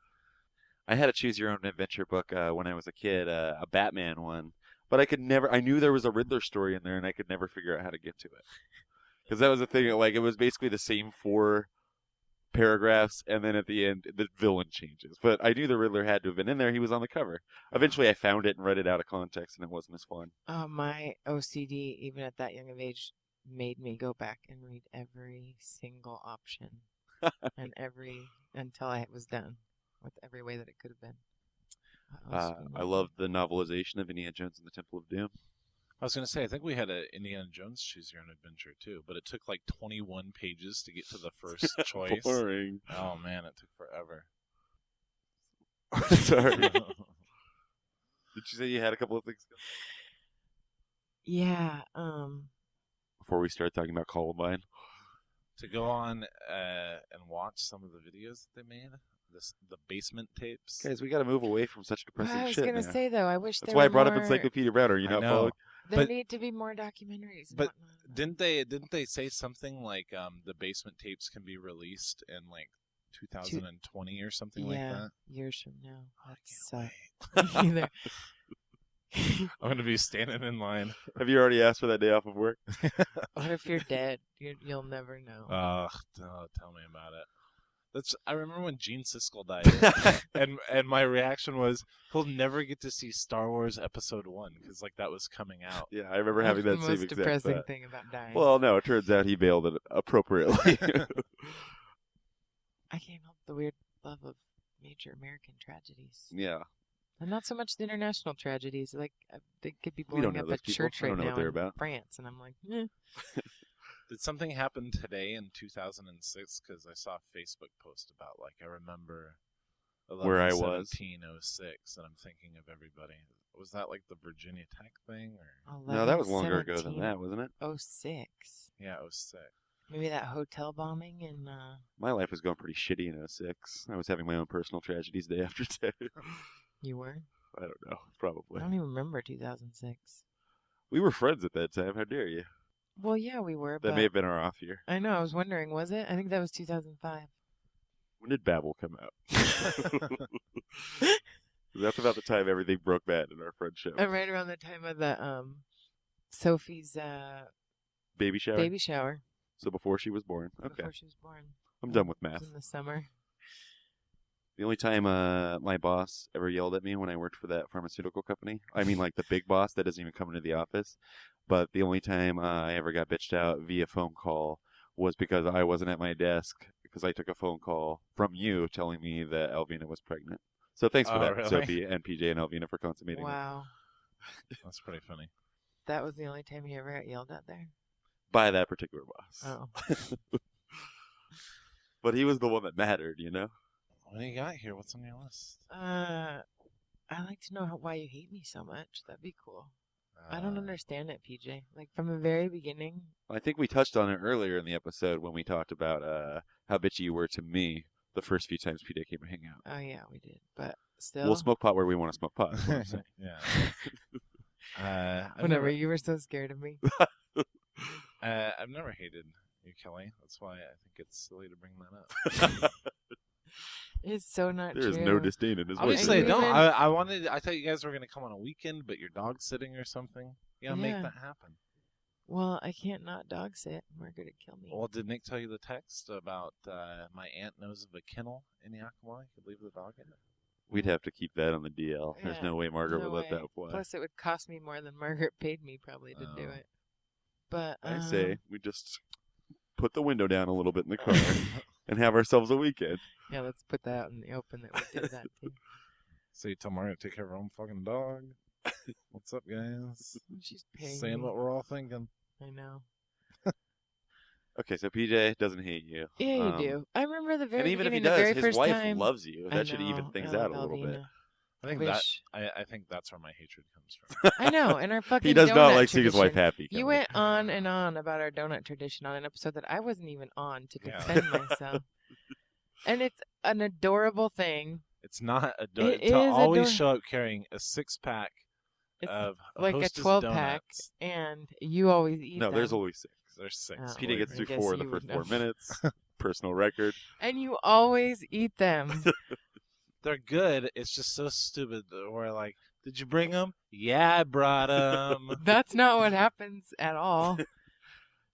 I had a Choose Your Own Adventure book when I was a kid, a Batman one. But I knew there was a Riddler story in there, and I could never figure out how to get to it. Because that was the thing, like, it was basically the same 4 paragraphs, and then at the end, the villain changes. But I knew the Riddler had to have been in there. He was on the cover. Eventually, I found it and read it out of context, and it wasn't as fun. My OCD, even at that young of age, made me go back and read every single option and until I was done with every way that it could have been. I love the novelization of Indiana Jones and the Temple of Doom. I was going to say, I think we had a Indiana Jones Choose Your Own Adventure, too, but it took like 21 pages to get to the first choice. Boring. Oh, man, it took forever. Sorry. Did you say you had a couple of things? Yeah. Before we start talking about Columbine. To go on and watch some of the videos that they made, the basement tapes. Guys, we got to move away from such depressing I was shit going to now. say, though, I wish That's there why I were brought up more- Encyclopedia Brown. Are you I not know. following? There But- need to be more documentaries. And But whatnot. didn't they say something like the basement tapes can be released in like 2020 or something like that? years from now. I can't That sucks. Either. I'm gonna be standing in line. Have you already asked for that day off of work? What if you're dead? You'll never know. Tell me about it. I remember when Gene Siskel died, and my reaction was, he'll never get to see Star Wars Episode 1 because like that was coming out. Yeah, I remember having That's that the same most exact depressing thought. thing about dying. Well, no, it turns out he bailed it appropriately. I can't help the weird love of major American tragedies. Yeah. And not so much the international tragedies. Like, they could be We don't blowing know up those at people. church I right don't know what now they're in about. France. And I'm like, Did something happen today in 2006? Because I saw a Facebook post about like I remember Where I was. 11/17/06, and I'm thinking of everybody. Was that like the Virginia Tech thing or? No, that was longer ago than that, wasn't it? 06. Yeah, 06. Maybe that hotel bombing in, My life was going pretty shitty in 06. I was having my own personal tragedies day after day. you were? I don't know. I Probably. don't even remember 2006. We were friends at that time. How dare you? Well, yeah, we were, That but may have been our off year. I know, I was wondering, was it? I think that was 2005. When did Babel come out? That's about the time everything broke bad in our friendship. Right around the time of the, Sophie's, Baby shower? baby shower. So before she was born. Okay. Before she was born. I'm done with It math. was in the summer. The only time my boss ever yelled at me when I worked for that pharmaceutical company, I mean like the big boss that doesn't even come into the office, but the only time I ever got bitched out via phone call was because I wasn't at my desk because I took a phone call from you telling me that Elvina was pregnant. So thanks for Oh, that, really? Sophie and PJ and Elvina for consummating it. Wow. That's pretty funny. That was the only time you ever got yelled at there? By that particular boss. Oh. But he was the one that mattered, you know? What do you got here? What's on your list? I'd like to know why you hate me so much. That'd be cool. I don't understand it, PJ. Like, from the very beginning. I think we touched on it earlier in the episode when we talked about how bitchy you were to me the first few times PJ came to hang out. Oh, yeah, we did. But still. We'll smoke pot where we want to smoke pot. is what I'm saying. Yeah. Whenever you were so scared of me. I've never hated you, Kelly. That's why I think it's silly to bring that up. It's so not true. There's no disdain in his voice. Obviously, I Even- don't. I thought you guys were gonna come on a weekend, but you're dog sitting or something. You gotta make Yeah. that happen. Well, I can't not dog sit. Margaret would kill me. Well, did Nick tell you the text about my aunt knows of a kennel in Yakima? You could leave the dog in it. We'd have to keep that on the DL. There's Yeah, no way Margaret no would let way. that fly. Plus, it would cost me more than Margaret paid me probably to do Oh. it. But I say we just put the window down a little bit in the car and have ourselves a weekend. yeah, let's put that out in the open that we did that too. So you tell Mario to take care of her own fucking dog. What's up, guys? She's paying Saying me. what we're all thinking. I know. Okay, so PJ doesn't hate you. Yeah, you do. I remember the very And even if he beginning, the very does, his first wife time. loves you. I That should even know, things I out love a little bit. Alvina. I think Wish- I think that's where my hatred comes from. I know, and our fucking He does not donut like seeing his wife tradition. happy. You Kelly. went on and on about our donut tradition on an episode that I wasn't even on to Yeah. defend myself. And it's an adorable thing. It's not It to is always ador- show up carrying a 6-pack It's of like a Hostess 12-pack, donuts. and you always eat No, them. there's always 6. There's 6. Oh. PJ gets I through guess 4 in the you first would 4 know. minutes. Personal record. And you always eat them. They're good. It's just so stupid. Where like, did you bring them? Yeah, I brought them. That's not what happens at all.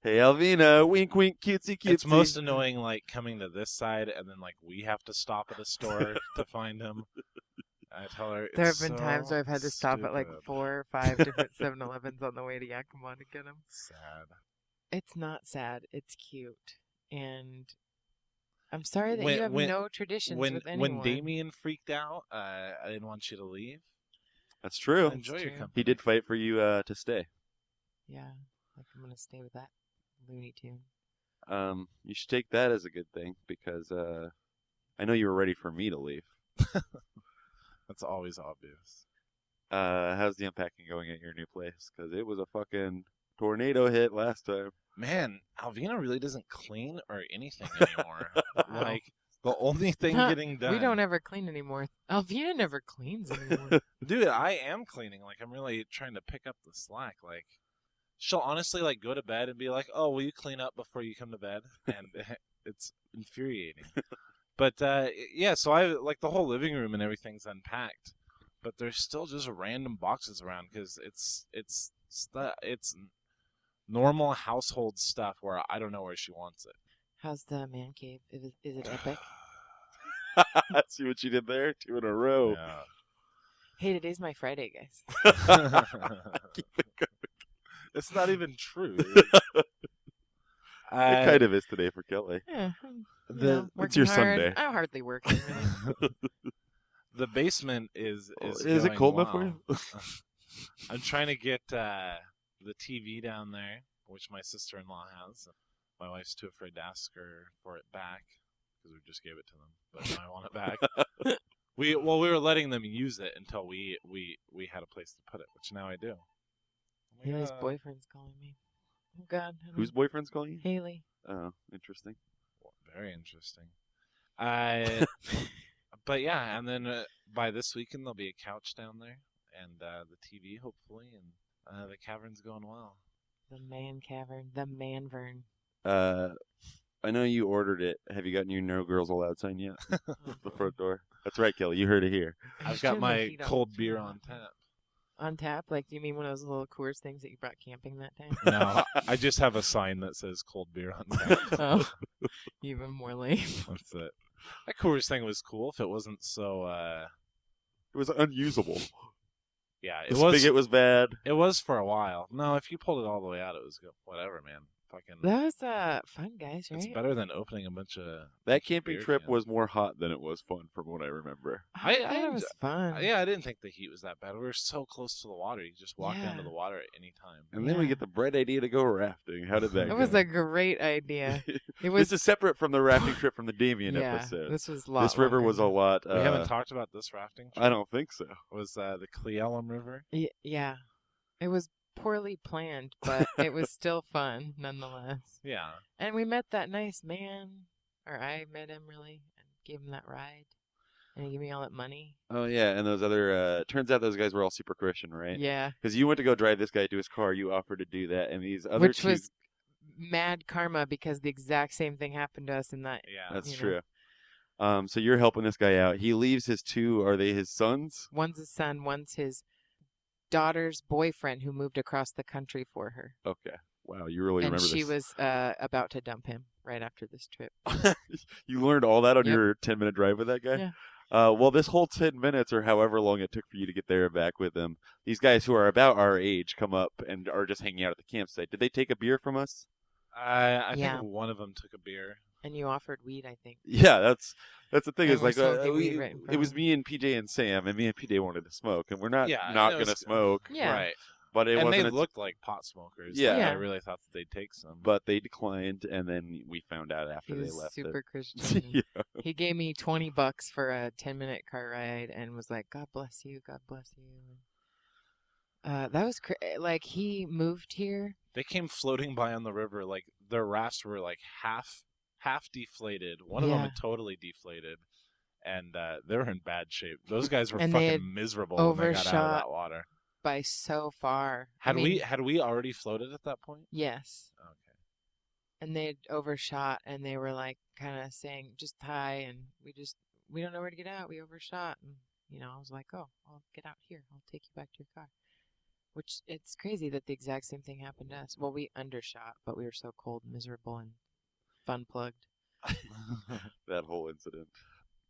Hey, Alvina, wink, wink, cutesy, cutesy. It's most annoying, like coming to this side and then like we have to stop at a store to find them. I tell her. There have it's been times so where I've had to stop at like stupid. 4 or 5 different 7-Elevens on the way to Yakima to get them. Sad. It's not sad. It's cute. And I'm sorry that When- you have when- no traditions with anyone. When Damien freaked out, I didn't want you to leave. That's true. Enjoy your true. company. He did fight for you to stay. Yeah, like I'm gonna stay with that Looney Tune. You should take that as a good thing because I know you were ready for me to leave. That's always obvious. How's the unpacking going at your new place? Because it was a fucking tornado hit last time. Man, Alvina really doesn't clean or anything anymore. Like the only thing Huh, getting done. We don't ever clean anymore. Alvina never cleans anymore. Dude, I am cleaning. Like, I'm really trying to pick up the slack. Like, she'll honestly, like, go to bed and be like, oh, will you clean up before you come to bed? And it's infuriating. But, yeah, so like, the whole living room and everything's unpacked. But there's still just random boxes around because it's normal household stuff where I don't know where she wants it. How's the man cave? Is it epic? See what you did there? 2 in a row. Hey, today's my Friday, guys. Yeah. It's not even true. It kind of is today for Kelly. Yeah, The- It's your working hard. Sunday. I'm hardly working. Really. The basement is Is going it cold enough for well. you? I'm trying to get the TV down there, which my sister-in-law has. My wife's too afraid to ask her for it back because we just gave it to them, but now I want it back. We were letting them use it until we had a place to put it, which now I do. Oh my Haley's God. boyfriend's calling me. Oh God. I don't- Whose boyfriend's calling you? Haley. Oh, interesting. Very interesting. But yeah, and then by this weekend there'll be a couch down there and the TV hopefully, and the cavern's going well. The man cavern. The manvern. I know you ordered it. Have you gotten your No Girls Allowed sign yet? Oh, The front door. That's right, Kelly. You heard it here. I've just got turned the my heat on. cold beer on tap. On tap? Like, do you mean one of those little Coors things that you brought camping that time? No, I just have a sign that says cold beer on tap. Oh, even more lame. That's it. That Coors thing was cool if it wasn't so. It was unusable. Yeah, The it was. spigot was bad. It was for a while. No, if you pulled it all the way out, it was good. Whatever, man. Fucking. That was fun, guys, right? It's better than opening a bunch of. That camping Beer trip can. was more hot than it was fun, from what I remember. I I thought it was fun. Yeah, I didn't think the heat was that bad. We were so close to the water. You could just walk down to Yeah. the water at any time. And then we Yeah. get the bright idea to go rafting. How did that That go? was a great idea. It was. This is separate from the rafting trip from the Damien yeah, episode. this was a lot. This river longer. was a lot. We haven't talked about this rafting. I don't think so. Was the Cleellum River? Yeah, it was poorly planned, but it was still fun nonetheless. Yeah. And we met that nice man, or I met him really, and gave him that ride. And he gave me all that money. Oh yeah, and those other. Turns out those guys were all super Christian, right? Yeah. Because you went to go drive this guy to his car. You offered to do that, and these other Which two. was mad karma because the exact same thing happened to us in that. Yeah. That's you true. know. So you're helping this guy out. He leaves his two. Are they his sons? One's his son, one's his daughter's boyfriend who moved across the country for her. Okay. Wow, you really And remember she this. was about to dump him right after this trip. You learned all that on Yep. your 10-minute drive with that guy? Yeah. Well, this whole 10 minutes or however long it took for you to get there and back with him, these guys who are about our age come up and are just hanging out at the campsite. Did they take a beer from us? I Yeah. think one of them took a beer. And you offered weed, I think. Yeah, that's the thing. And Is we're like smoking weed right in it front was of me and PJ and Sam, and me and PJ wanted to smoke, and we're not Yeah, not it was- gonna smoke. Yeah. Right. But it And wasn't. they a- looked like pot smokers. Yeah. Like, Yeah. I really thought that they'd take some. but they declined, and then we found out He after they was left. super that- Christian. yeah. He gave me $20 for a 10-minute car ride and was like, "God bless you, God bless you." That was like he moved here. They came floating by on the river. Like their rafts were like half deflated. One of them Yeah. had totally deflated, and they were in bad shape. Those guys were And they had fucking miserable when they got out of overshot that water. by so far. Had we already floated at that point? Yes. Okay. And they had overshot, and they were like kind of saying just hi, and we don't know where to get out. We overshot, and I was like, oh, I'll get out here. I'll take you back to your car. Which it's crazy that the exact same thing happened to us. Well, we undershot, but we were so cold and miserable and fun plugged. That whole incident.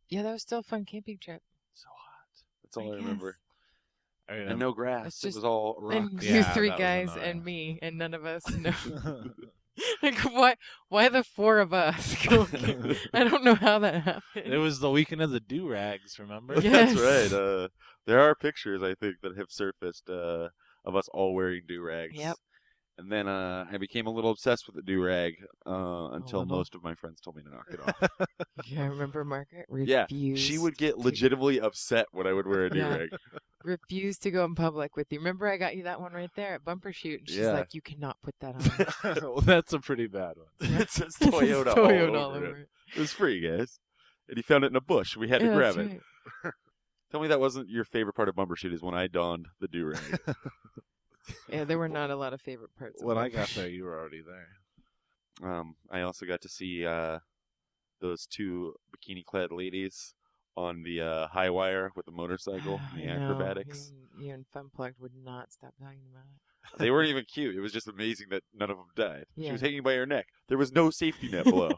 Yeah, that was still a fun camping trip. So hot. That's all I guess. remember. I mean, And no grass. It's It just- was all And rocks. you Yeah, three that was guys annoying. and me, and none of us know. Like, why the four of us? I don't know how that happened. it was the weekend of the do-rags, remember? Yeah. That's Yes. right. There are pictures, I think, that have surfaced of us all wearing do-rags. Yep. And then I became a little obsessed with the do-rag until little. most of my friends told me to knock it off. Yeah, remember Margaret? Yeah, Refused. she would get legitimately upset when I would wear a Yeah. do-rag. refused to go in public with you. Remember I got you that one right there at Bumper Shoot, and she's Yeah. like, "You cannot put that on." Well, that's a pretty bad one. It says It says Toyota, Toyota all over it. It was free, guys. And he found it in a bush. We had to Yeah, grab that's it. right. Tell me that wasn't your favorite part of Bumper Shoot is when I donned the do-rag. Yeah, there were not a lot of favorite parts. of When I Bumper got Shoot. there, you were already there. I also got to see those two bikini-clad ladies on the high wire with the motorcycle, and the I know. acrobatics. You and Fun Plugged would not stop talking about it. They weren't even cute. It was just amazing that none of them died. She Yeah. was hanging by her neck. There was no safety net below.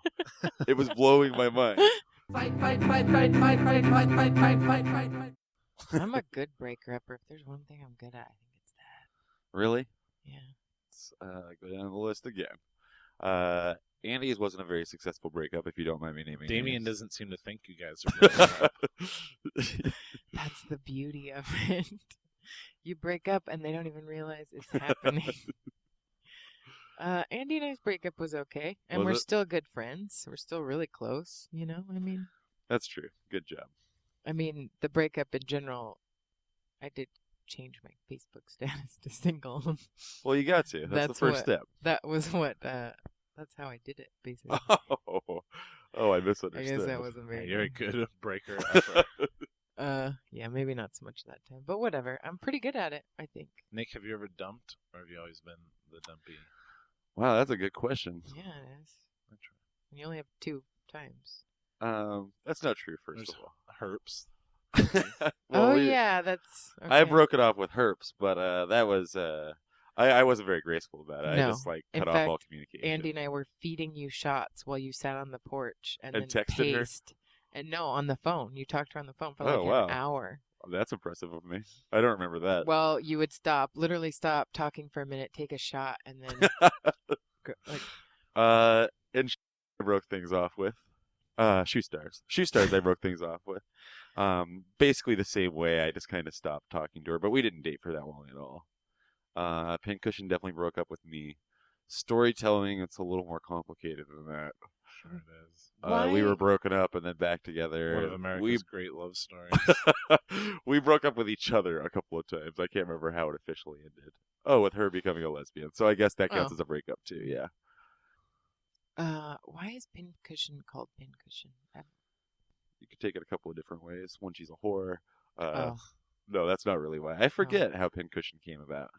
It was blowing my mind. Fight, fight, fight, fight, fight, fight, fight, fight, fight, fight, fight, fight. I'm a good breaker-upper. If there's one thing I'm good at, I think it's that. Really? Yeah. Let's go down the list again. Andy's wasn't a very successful breakup, if you don't mind me naming Damien names. doesn't seem to think you guys are breaking up. That's the beauty of it. You break up and they don't even realize it's happening. Andy and I's breakup was okay, and Was we're it? still good friends. We're still really close. I mean, That's true. Good job. the breakup in general. I did change my Facebook status to single. Well, you got to. That's the That's first what- step. That was what. That's how I did it, basically. Oh, I I misunderstood. guess that wasn't Yeah, very. you're a good. good breaker. Upper. Yeah, maybe not so much that time, but whatever. I'm pretty good at it, I think. Nick, have you ever dumped, or have you always been the dumpy? Wow, that's a good question. Yeah, it is. And you only have 2 times. That's not true. First There's of all. herps. Well, Yeah, that's. Okay. I broke it off with herps, but that was I wasn't very graceful about it. No. I just In cut off all fact, communication. Andy and I were feeding you shots while you sat on the porch and And then texted her? paced. And no, on the phone. You talked to her on the phone for Oh, like wow. an hour. That's impressive of me. I don't remember that. Well, you would literally stop talking for a minute, take a shot, and then And I broke things off with shoe stars. Shoe stars I broke things off with. Basically the same way. I just kind of stopped talking to her, but we didn't date for that long at all. Pincushion definitely broke up with me. Storytelling, it's a little more complicated than that. Sure it is. We were Why- broken up and then back together. One of America's great love stories. We broke up with each other a couple of times. I can't remember how it officially ended. Oh, with her becoming a lesbian. So I guess that counts Oh. as a breakup too. Yeah. why is pincushion called pincushion? You could take it a couple of different ways. One, she's a whore. Oh. No, that's not really why. I forget how Pincushion came about.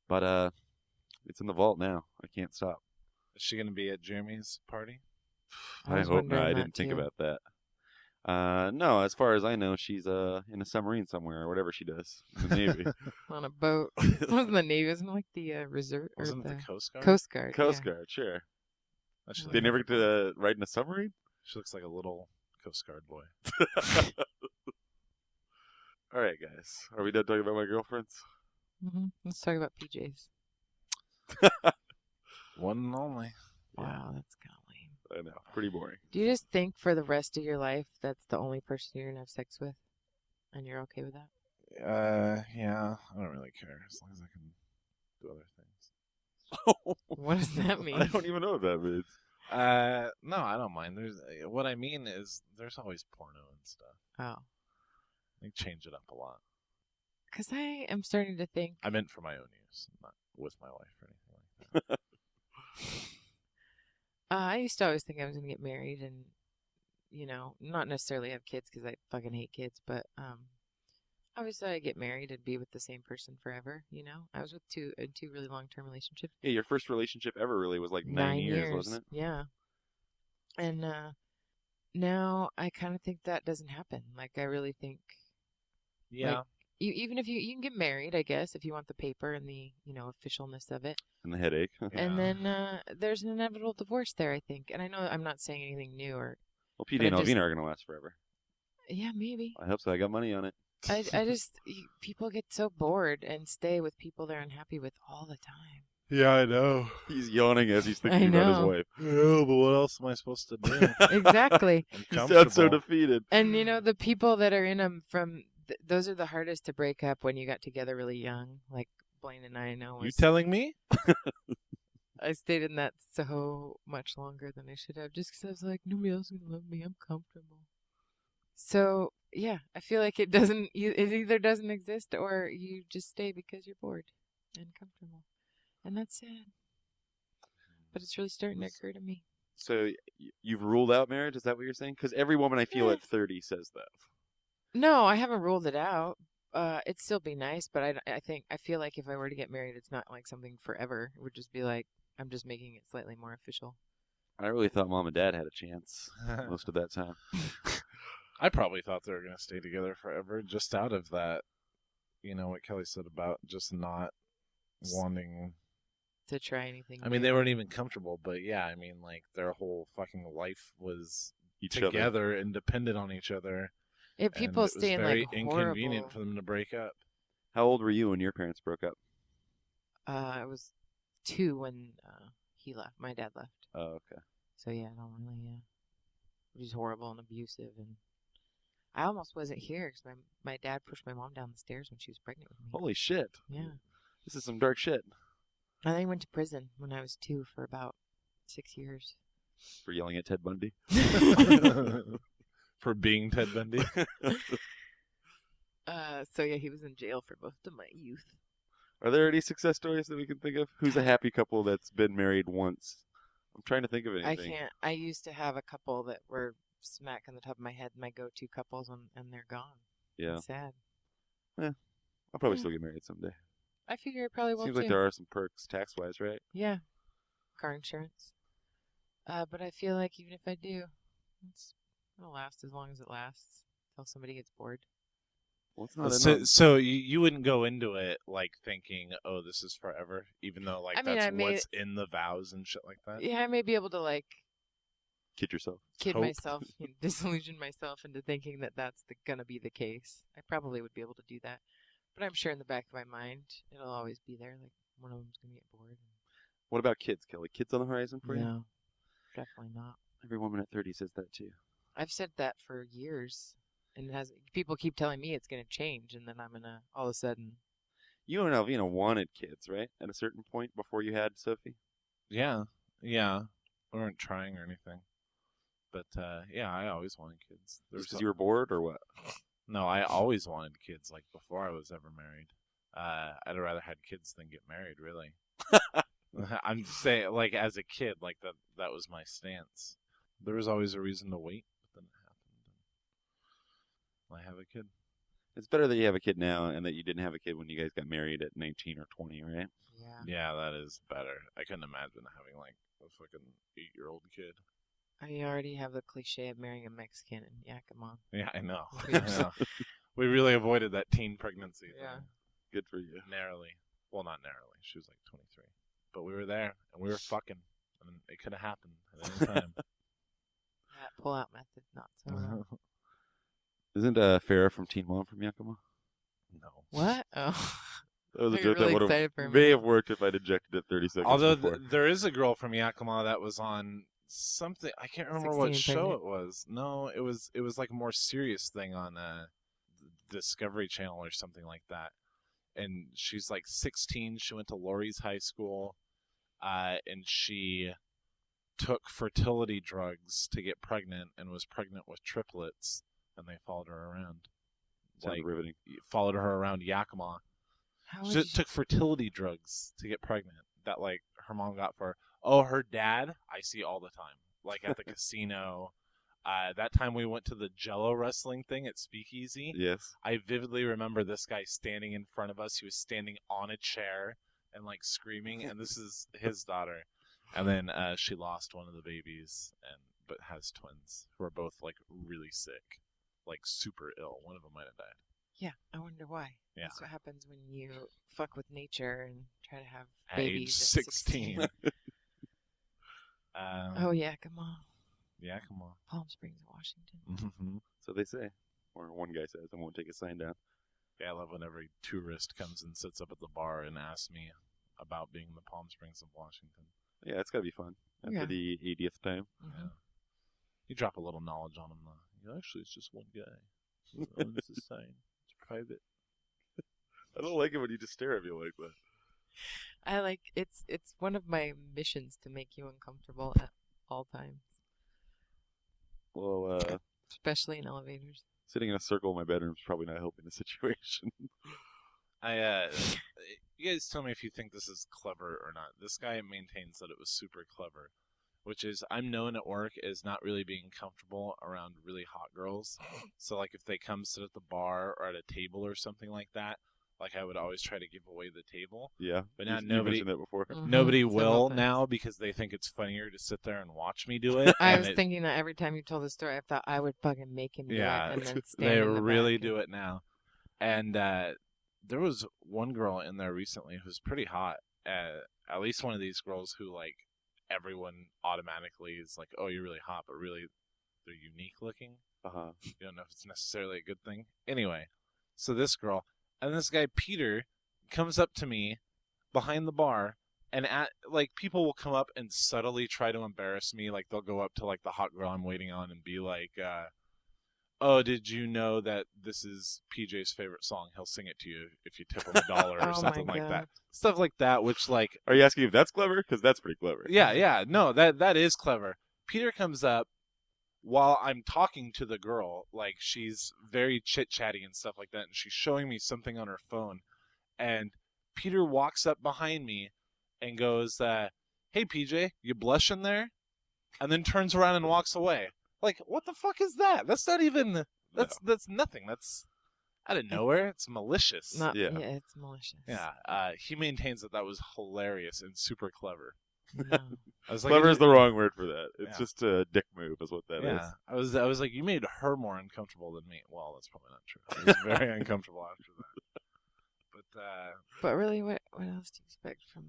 But it's in the vault now. I can't stop. Is she going to be at Jeremy's party? I was hope not. wondering I that didn't think too. about that. No, as far as I know, she's in a submarine somewhere or whatever she does in the Navy. On a boat. It wasn't the Navy. Wasn't it like the reserve or Wasn't the it the Coast Guard? Coast Guard? Coast yeah. Guard, sure. She They never get to ride in a submarine? She looks like a little Coast Guard boy. All right, guys. Are we done talking about my girlfriends? Let's talk about PJs. One and only. Wow, that's kind of lame. I know. Pretty boring. Do you just think for the rest of your life that's the only person you're gonna have sex with, and you're okay with that? Yeah. I don't really care as long as I can do other things. What does that mean? I don't even know what that means. No, I don't mind. What I mean is there's always porno and stuff. Oh, They change it up a lot. because I am starting to think. I meant for my own use, not with my wife or anything like that. I used to always think I was gonna get married and, not necessarily have kids because I fucking hate kids, but I always thought I'd get married and be with the same person forever. I was with two really long-term relationships. Yeah, your first relationship ever really was like 9 years, wasn't it? Yeah. And now I kind of think that doesn't happen. Like, I really think, Yeah. like, even if you can get married, I guess, if you want the paper and the, officialness of it. And the headache. And then there's an inevitable divorce there, I think. And I know I'm not saying anything new or, Well, PJ But and I just- Alvina are going to last forever. yeah, maybe. I hope so. I got money on it. I just, people get so bored and stay with people they're unhappy with all the time. Yeah, I know. He's yawning as he's I thinking about his know. wife. No, but what else am I supposed to do? Exactly. I'm He sounds comfortable. so defeated. And, the people that are in them those are the hardest to break up when you got together really young. Like Blaine and I know. You telling me? I stayed in that so much longer than I should have just because I was like, nobody else is going to love me. I'm comfortable. So, yeah, I feel like it either doesn't exist or you just stay because you're bored and comfortable. And that's sad. But it's really starting to occur to me. So you've ruled out marriage? Is that what you're saying? Because every woman I feel Yeah. at 30 says that. No, I haven't ruled it out. It'd still be nice, but I feel like if I were to get married, it's not like something forever. It would just be like, I'm just making it slightly more official. I really thought mom and dad had a chance most of that time. I probably thought they were going to stay together forever, just out of that, what Kelly said about just not wanting. To try anything. I mean, new. they weren't even comfortable, but yeah, I mean, like, their whole fucking life was Each other. together and dependent on each other. If people and stay it in was very like inconvenient horrible. for them to break up. How old were you when your parents broke up? I was 2 when he left. My dad left. Oh, okay. So yeah, I don't really. It was horrible and abusive, and I almost wasn't here because my dad pushed my mom down the stairs when she was pregnant with me. Holy shit. Yeah, This is some dark shit. and then I went to prison when I was 2 for about 6 years. For yelling at Ted Bundy. For being Ted Bundy. So yeah, he was in jail for most of my youth. Are there any success stories that we can think of? Who's a happy couple that's been married once? I'm trying to think of anything. I can't. I used to have a couple that were smack on the top of my head, my go-to couples, and they're gone. Yeah. It's sad. I'll probably Yeah. still get married someday. I figure it probably will Seems too. like there are some perks tax-wise, right? Yeah, car insurance. But I feel like even if I do, it'll last as long as it lasts until somebody gets bored. Well, it's not So, enough. so you wouldn't go into it like thinking, "Oh, this is forever," even though like I mean, that's I made what's in the vows and shit like that. Yeah, I may be able to like Kid yourself. kid Hope. myself, disillusion myself into thinking that that's gonna be the case. I probably would be able to do that, but I'm sure in the back of my mind it'll always be there. Like one of them's gonna get bored. What about kids, Kelly? Kids on the horizon for you? No, definitely not. Every woman at 30 says that too. I've said that for years, and people keep telling me it's gonna change, and then I'm gonna all of a sudden. You and Alvina wanted kids, right? At a certain point before you had Sophie? Yeah. We weren't trying or anything, but yeah, I always wanted kids. There Just was because you were bored or what? No, I always wanted kids. Like before I was ever married, I'd rather had kids than get married. Really, I'm just saying, like as a kid, like that was my stance. There was always a reason to wait, but then it happened. I have a kid. It's better that you have a kid now and that you didn't have a kid when you guys got married at 19 or 20, right? Yeah. Yeah, that is better. I couldn't imagine having like a fucking 8-year-old kid. I already have the cliche of marrying a Mexican in Yakima. Yeah, I know. I Weird. know. We really avoided that teen pregnancy Yeah. thing. Good for you. Narrowly. Well, not narrowly. She was like 23. But we were there, and we were fucking. And it could have happened at any time. That pull-out method, not so well. Isn't Farrah from Teen Mom from Yakima? No. What? Oh. That was a I got joke really that would excited for a have may minute. have worked if I'd ejected it 30 seconds Although before. there is a girl from Yakima that was on something. I can't remember what 16 show pregnant? it was. No, it was like a more serious thing on Discovery Channel or something like that. And she's like 16. She went to Laurie's high school, and she took fertility drugs to get pregnant and was pregnant with triplets. And they followed her around. Sounds riveting. Followed her around Yakima. How She would took fertility drugs to get pregnant that like her mom got for her. Oh, her dad I see all the time, like at the casino. That time we went to the Jello wrestling thing at Speakeasy. Yes. I vividly remember this guy standing in front of us. He was standing on a chair and like screaming, and this is his daughter. And then she lost one of the babies, but has twins who are both like really sick, like super ill. One of them might have died. Yeah, I wonder why. Yeah. That's what happens when you fuck with nature and try to have At babies age at 16. Oh, yeah, come on. Yeah, come on. Palm Springs, Washington. Mm-hmm. So they say. Or one guy says. I won't take a sign down. Yeah, I love when every tourist comes and sits up at the bar and asks me about being in the Palm Springs of Washington. Yeah, it's got to be fun. After Yeah. the 80th time. Mhm. Yeah. You drop a little knowledge on them, though. You know, actually, it's just one guy. He owns the sign. It's private. I don't like it when you just stare at me like that. I like it's one of my missions to make you uncomfortable at all times, Well, especially in elevators. sitting in a circle in my bedroom is probably not helping the situation. You guys tell me if you think this is clever or not. This guy maintains that it was super clever, which is I'm known at work as not really being comfortable around really hot girls. So like if they come sit at the bar or at a table or something like that, like I would always try to give away the table. Yeah. But now you nobody- mentioned that before. Mhm, Nobody several will times. now because they think it's funnier to sit there and watch me do it. I and was it- thinking that every time you told the story, I thought I would fucking make him do Yeah, it and then stand they in the really back do it now. And there was one girl in there recently who's pretty hot. At least one of these girls who like everyone automatically is like, oh, you're really hot, but really they're unique looking. Uh-huh. You don't know if it's necessarily a good thing. Anyway, so this girl and this guy Peter comes up to me behind the bar, and like people will come up and subtly try to embarrass me. Like they'll go up to like the hot girl I'm waiting on and be like, "Oh, did you know that this is PJ's favorite song? He'll sing it to you if you tip him $1 or Oh my something like that." God. Stuff like that, which like Are you asking if that's clever? Because that's pretty clever. yeah, no, that is clever. Peter comes up while I'm talking to the girl, like she's very chit-chatty and stuff like that, and she's showing me something on her phone, and Peter walks up behind me and goes, "Hey PJ, you blushing there?" And then turns around and walks away. Like, what the fuck is that? That's not even that's nothing. That's out of nowhere. It's malicious. Not, Yeah. yeah, it's malicious. Yeah, he maintains that was hilarious and super clever. No. I was like, Clever is the wrong word for that. It's Yeah. just a dick move is what that is. yeah, I was like, you made her more uncomfortable than me. Well, that's probably not true. I was very uncomfortable after that. But But really, what else do you expect from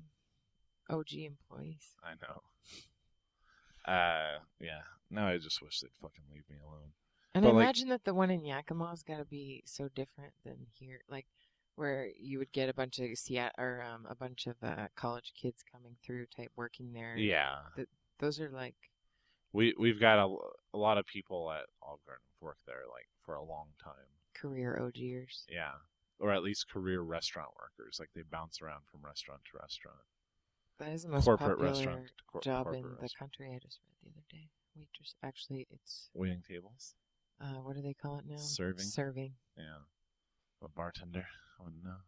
OG employees? I know. Yeah. Now I just wish they'd fucking leave me alone. And But, like- imagine that the one in Yakima's got to be so different than here, like where you would get a bunch of college kids coming through, type working there. Yeah. Those are like, We've got a lot of people at Olive Garden who've worked there like for a long time. career OGers. Yeah. Or at least career restaurant workers. Like they bounce around from restaurant to restaurant. That is the most Corporate popular restaurant to job corporate in the restaurant. country. I just read the other day. Waitress. Actually, it's Waiting tables. what do they call it now? Serving. Serving. Yeah. A bartender. I wouldn't know.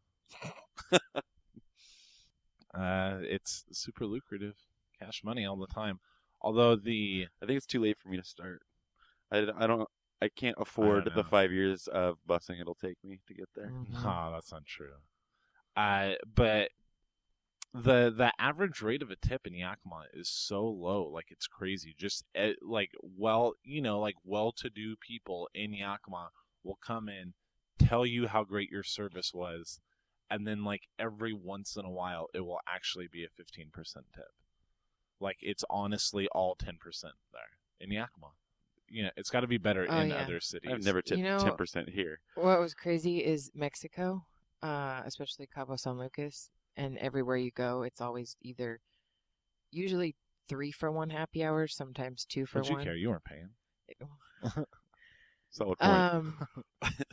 It's super lucrative. Cash money all the time. Although I think it's too late for me to start. I I can't afford know. the 5 years of busing it'll take me to get there. No, that's not true. But the average rate of a tip in Yakima is so low, like it's crazy. Just like well-to-do people in Yakima will come in, tell you how great your service was, and then like every once in a while it will actually be a 15% tip. Like it's honestly all 10% there in Yakima. It's got to be better in other cities. I've never tipped 10% here. What was crazy is Mexico, especially Cabo San Lucas, and everywhere you go, it's always usually 3 for 1 happy hours, sometimes 2 for 1. Don't you care? You weren't paying. Solid point.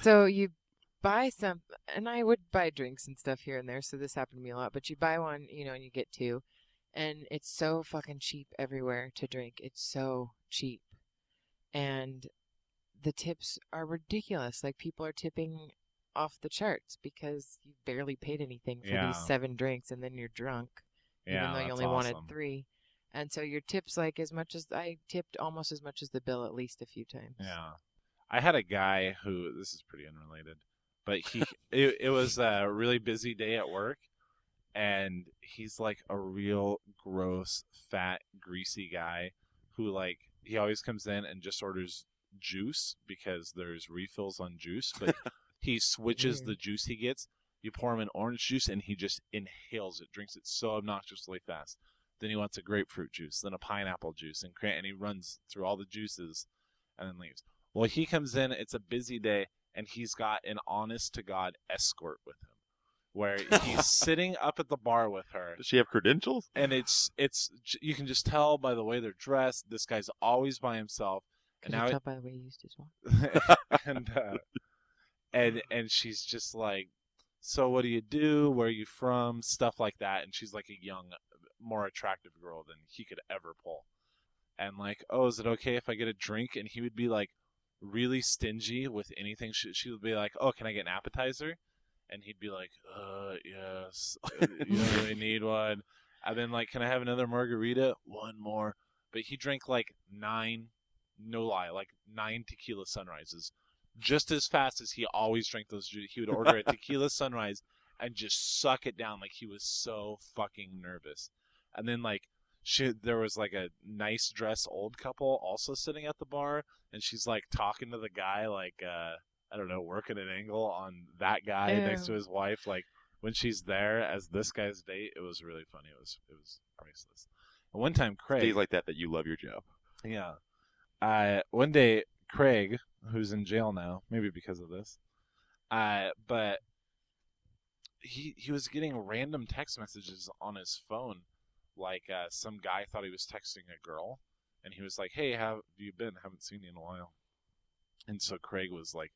So you buy some, and I would buy drinks and stuff here and there, so this happened to me a lot, but you buy one, and you get 2, and it's so fucking cheap everywhere to drink. It's so cheap. And the tips are ridiculous. Like, people are tipping off the charts because you barely paid anything for these 7 drinks, and then you're drunk, even though you only wanted 3. And so your tips, like, I tipped almost as much as the bill at least a few times. Yeah. I had a guy who, this is pretty unrelated, but it was a really busy day at work, and he's like a real gross, fat, greasy guy who, like, he always comes in and just orders juice because there's refills on juice, but he switches the juice he gets. You pour him in orange juice, and he just inhales it, drinks it so obnoxiously fast. Then he wants a grapefruit juice, then a pineapple juice, and he runs through all the juices and then leaves. Well, he comes in, it's a busy day, and he's got an honest-to-God escort with him, where he's sitting up at the bar with her. Does she have credentials? And it's you can just tell by the way they're dressed. This guy's always by himself. Can you tell by the way you used his walk? and she's just like, so what do you do? Where are you from? Stuff like that. And she's like a young, more attractive girl than he could ever pull. And like, oh, is it okay if I get a drink? And he would be like really stingy with anything. She would be like, oh, can I get an appetizer? And he'd be like, yes, you don't really need one. And then like, can I have another margarita? One more. But he drank like 9, no lie, like 9 tequila sunrises. Just as fast as he always drank those. He would order a tequila sunrise and just suck it down like he was so fucking nervous. And then like, there was like a nice dress old couple also sitting at the bar, and she's like talking to the guy like, I don't know, working an angle on that guy next to his wife. Like when she's there as this guy's date, it was really funny. It was priceless. And one time, Craig, days like that you love your job. Yeah. One day, Craig, who's in jail now, maybe because of this, but he was getting random text messages on his phone. Like some guy thought he was texting a girl, and he was like, "Hey, how have you been? Haven't seen you in a while." And so Craig was like,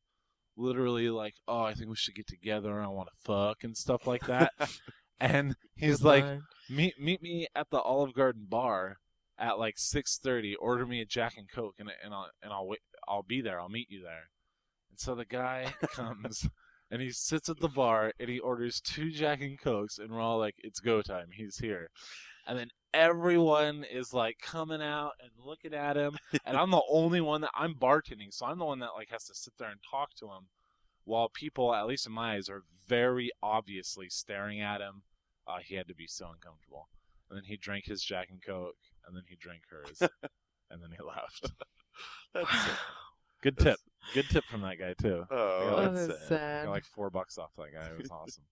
literally like, "Oh, I think we should get together. I want to fuck," and stuff like that. And he's like, meet me at the Olive Garden bar at like 6:30. Order me a Jack and Coke, and I'll wait. I'll be there. I'll meet you there. And so the guy comes, and he sits at the bar, and he orders 2 Jack and Cokes, and we're all like, "It's go time. He's here." And then everyone is like coming out and looking at him, and I'm the only one that I'm bartending, so I'm the one that like has to sit there and talk to him, while people, at least in my eyes, are very obviously staring at him. He had to be so uncomfortable. And then he drank his Jack and Coke, and then he drank hers, and then he left. Good tip. Good tip from that guy too. Oh, that's sad. Got like $4 off that guy. It was awesome.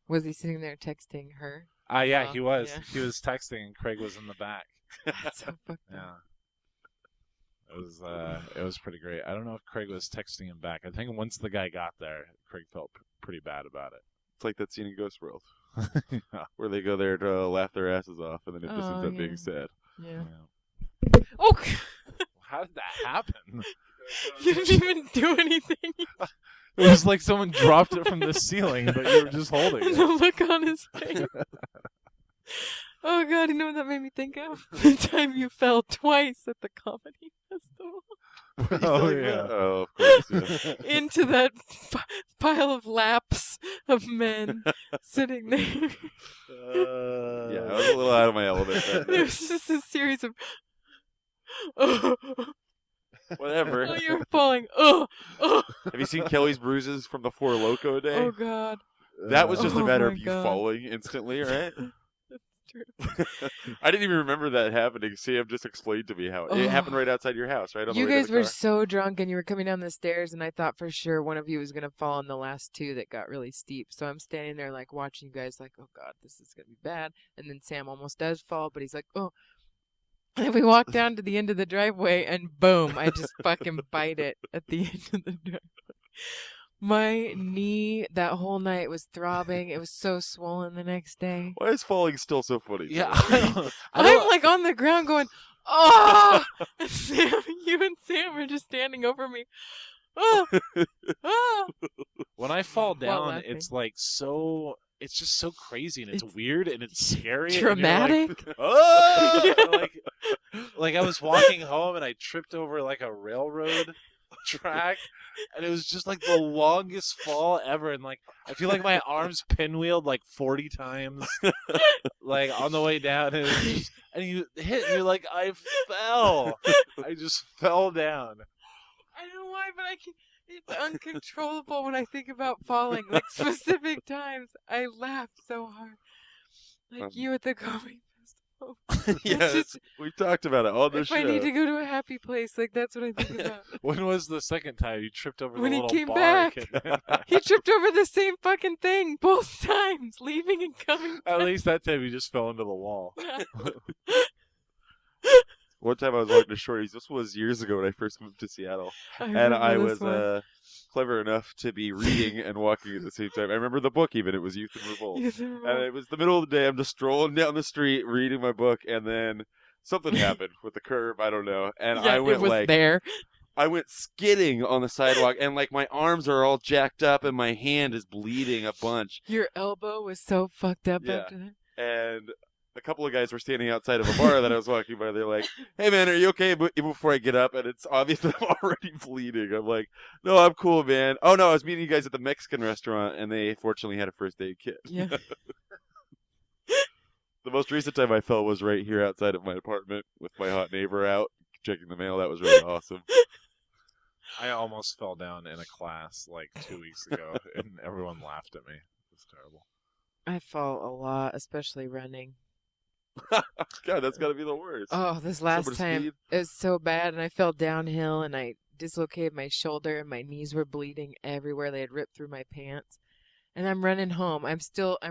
Was he sitting there texting her? Yeah, he was. Yeah. He was texting, and Craig was in the back. That's so fucked up. Yeah. It was pretty great. I don't know if Craig was texting him back. I think once the guy got there, Craig felt pretty bad about it. It's like that scene in Ghost World Yeah. where they go there to laugh their asses off, and then it just ends up being sad. Yeah. Yeah. Oh! How did that happen? You didn't even do anything. It was like someone dropped it from the ceiling, but you were just holding And it. the look on his face. Oh, God, you know what that made me think of? The time you fell twice at the comedy festival. Oh, yeah. Oh, of course. Yeah. Into that pile of laps of men sitting there. Yeah, I was a little out of my element. There was just a series of... Whatever. Oh, you were falling. Oh, oh, Have you seen Kelly's bruises from the Four Loko day? oh God. That was just a Oh matter my of you God. falling instantly, right? That's true. I didn't even remember that happening. Sam just explained to me how it happened right outside your house, right? On the You way to guys the were car. so drunk and you were coming down the stairs and I thought for sure one of you was going to fall on the last two that got really steep. So I'm standing there like watching you guys like, oh God, this is going to be bad. And then Sam almost does fall, but he's like, oh. And we walk down to the end of the driveway and boom, I just fucking bite it at the end of the driveway. My knee that whole night was throbbing. It was so swollen the next day. Why is falling still so funny? Yeah, I'm like on the ground going, oh! And Sam, you and Sam are just standing over me. Oh! Oh! when I fall down, laughing. it's like so. It's just so crazy and it's weird and it's scary. Traumatic. And you're like, oh! like I was walking home and I tripped over like a railroad track, and it was just like the longest fall ever. And like I feel like my arms pinwheeled like 40 times, like on the way down. And, it was just, and you hit, and you're like, I fell. I just fell down. I don't know why, but it's uncontrollable when I think about falling. Like specific times, I laugh so hard. Like you at the comedy festival. Yeah, we talked about it all the If show. I need to go to a happy place, like that's what I think about. When was the second time you tripped over When the he little came bar? back. He tripped over the same fucking thing both times, leaving and coming At back. least that time you just fell into the wall. One time I was walking to Shorty's. This was years ago when I first moved to Seattle. And I was clever enough to be reading and walking at the same time. I remember the book even. It was Youth in Revolt. And it was the middle of the day. I'm just strolling down the street reading my book. And then something happened with the curb. I don't know. And yeah, I went it was there. I went skidding on the sidewalk. And like my arms are all jacked up and my hand is bleeding a bunch. Your elbow was so fucked up Yeah. after that. And a couple of guys were standing outside of a bar that I was walking by. They're like, "Hey man, are you okay?" But even before I get up, and it's obvious that I'm already bleeding. I'm like, "No, I'm cool, man." Oh no, I was meeting you guys at the Mexican restaurant, and they fortunately had a first aid kit. Yeah. The most recent time I fell was right here outside of my apartment with my hot neighbor out checking the mail. That was really awesome. I almost fell down in a class like 2 weeks ago, and everyone laughed at me. It was terrible. I fall a lot, especially running. God, that's got to be the worst. Oh, this So last much time speed. it was so bad, and I fell downhill, and I dislocated my shoulder, and my knees were bleeding everywhere. They had ripped through my pants, and I'm running home. I'm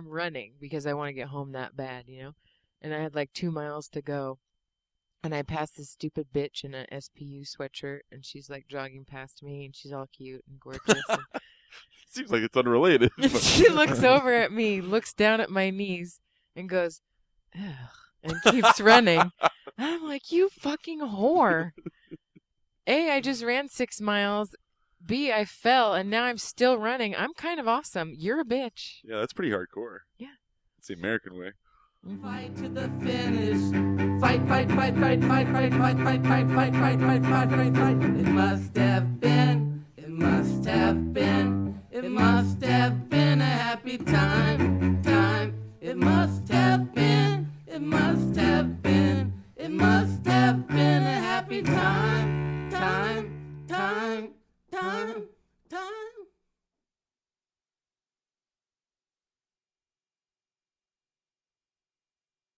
running because I want to get home that bad, you know. And I had like 2 miles to go, and I passed this stupid bitch in an SPU sweatshirt, and she's like jogging past me, and she's all cute and gorgeous. And Seems like it's unrelated. and but- she looks over at me, looks down at my knees, and goes, ugh, and keeps running. And I'm like, you fucking whore. A, I just ran 6 miles. B, I fell, and now I'm still running. I'm kind of awesome. You're a bitch. Yeah, that's pretty hardcore. Yeah. It's the American way. Fight to the finish. Fight, fight, fight, fight, fight, fight, fight, fight, fight, fight, fight, fight, fight, fight, fight. It must have been. It must have been. It must have been a happy time. Time. It must have been. It must have been. It must have been a happy time. Time. Time. Time. Time.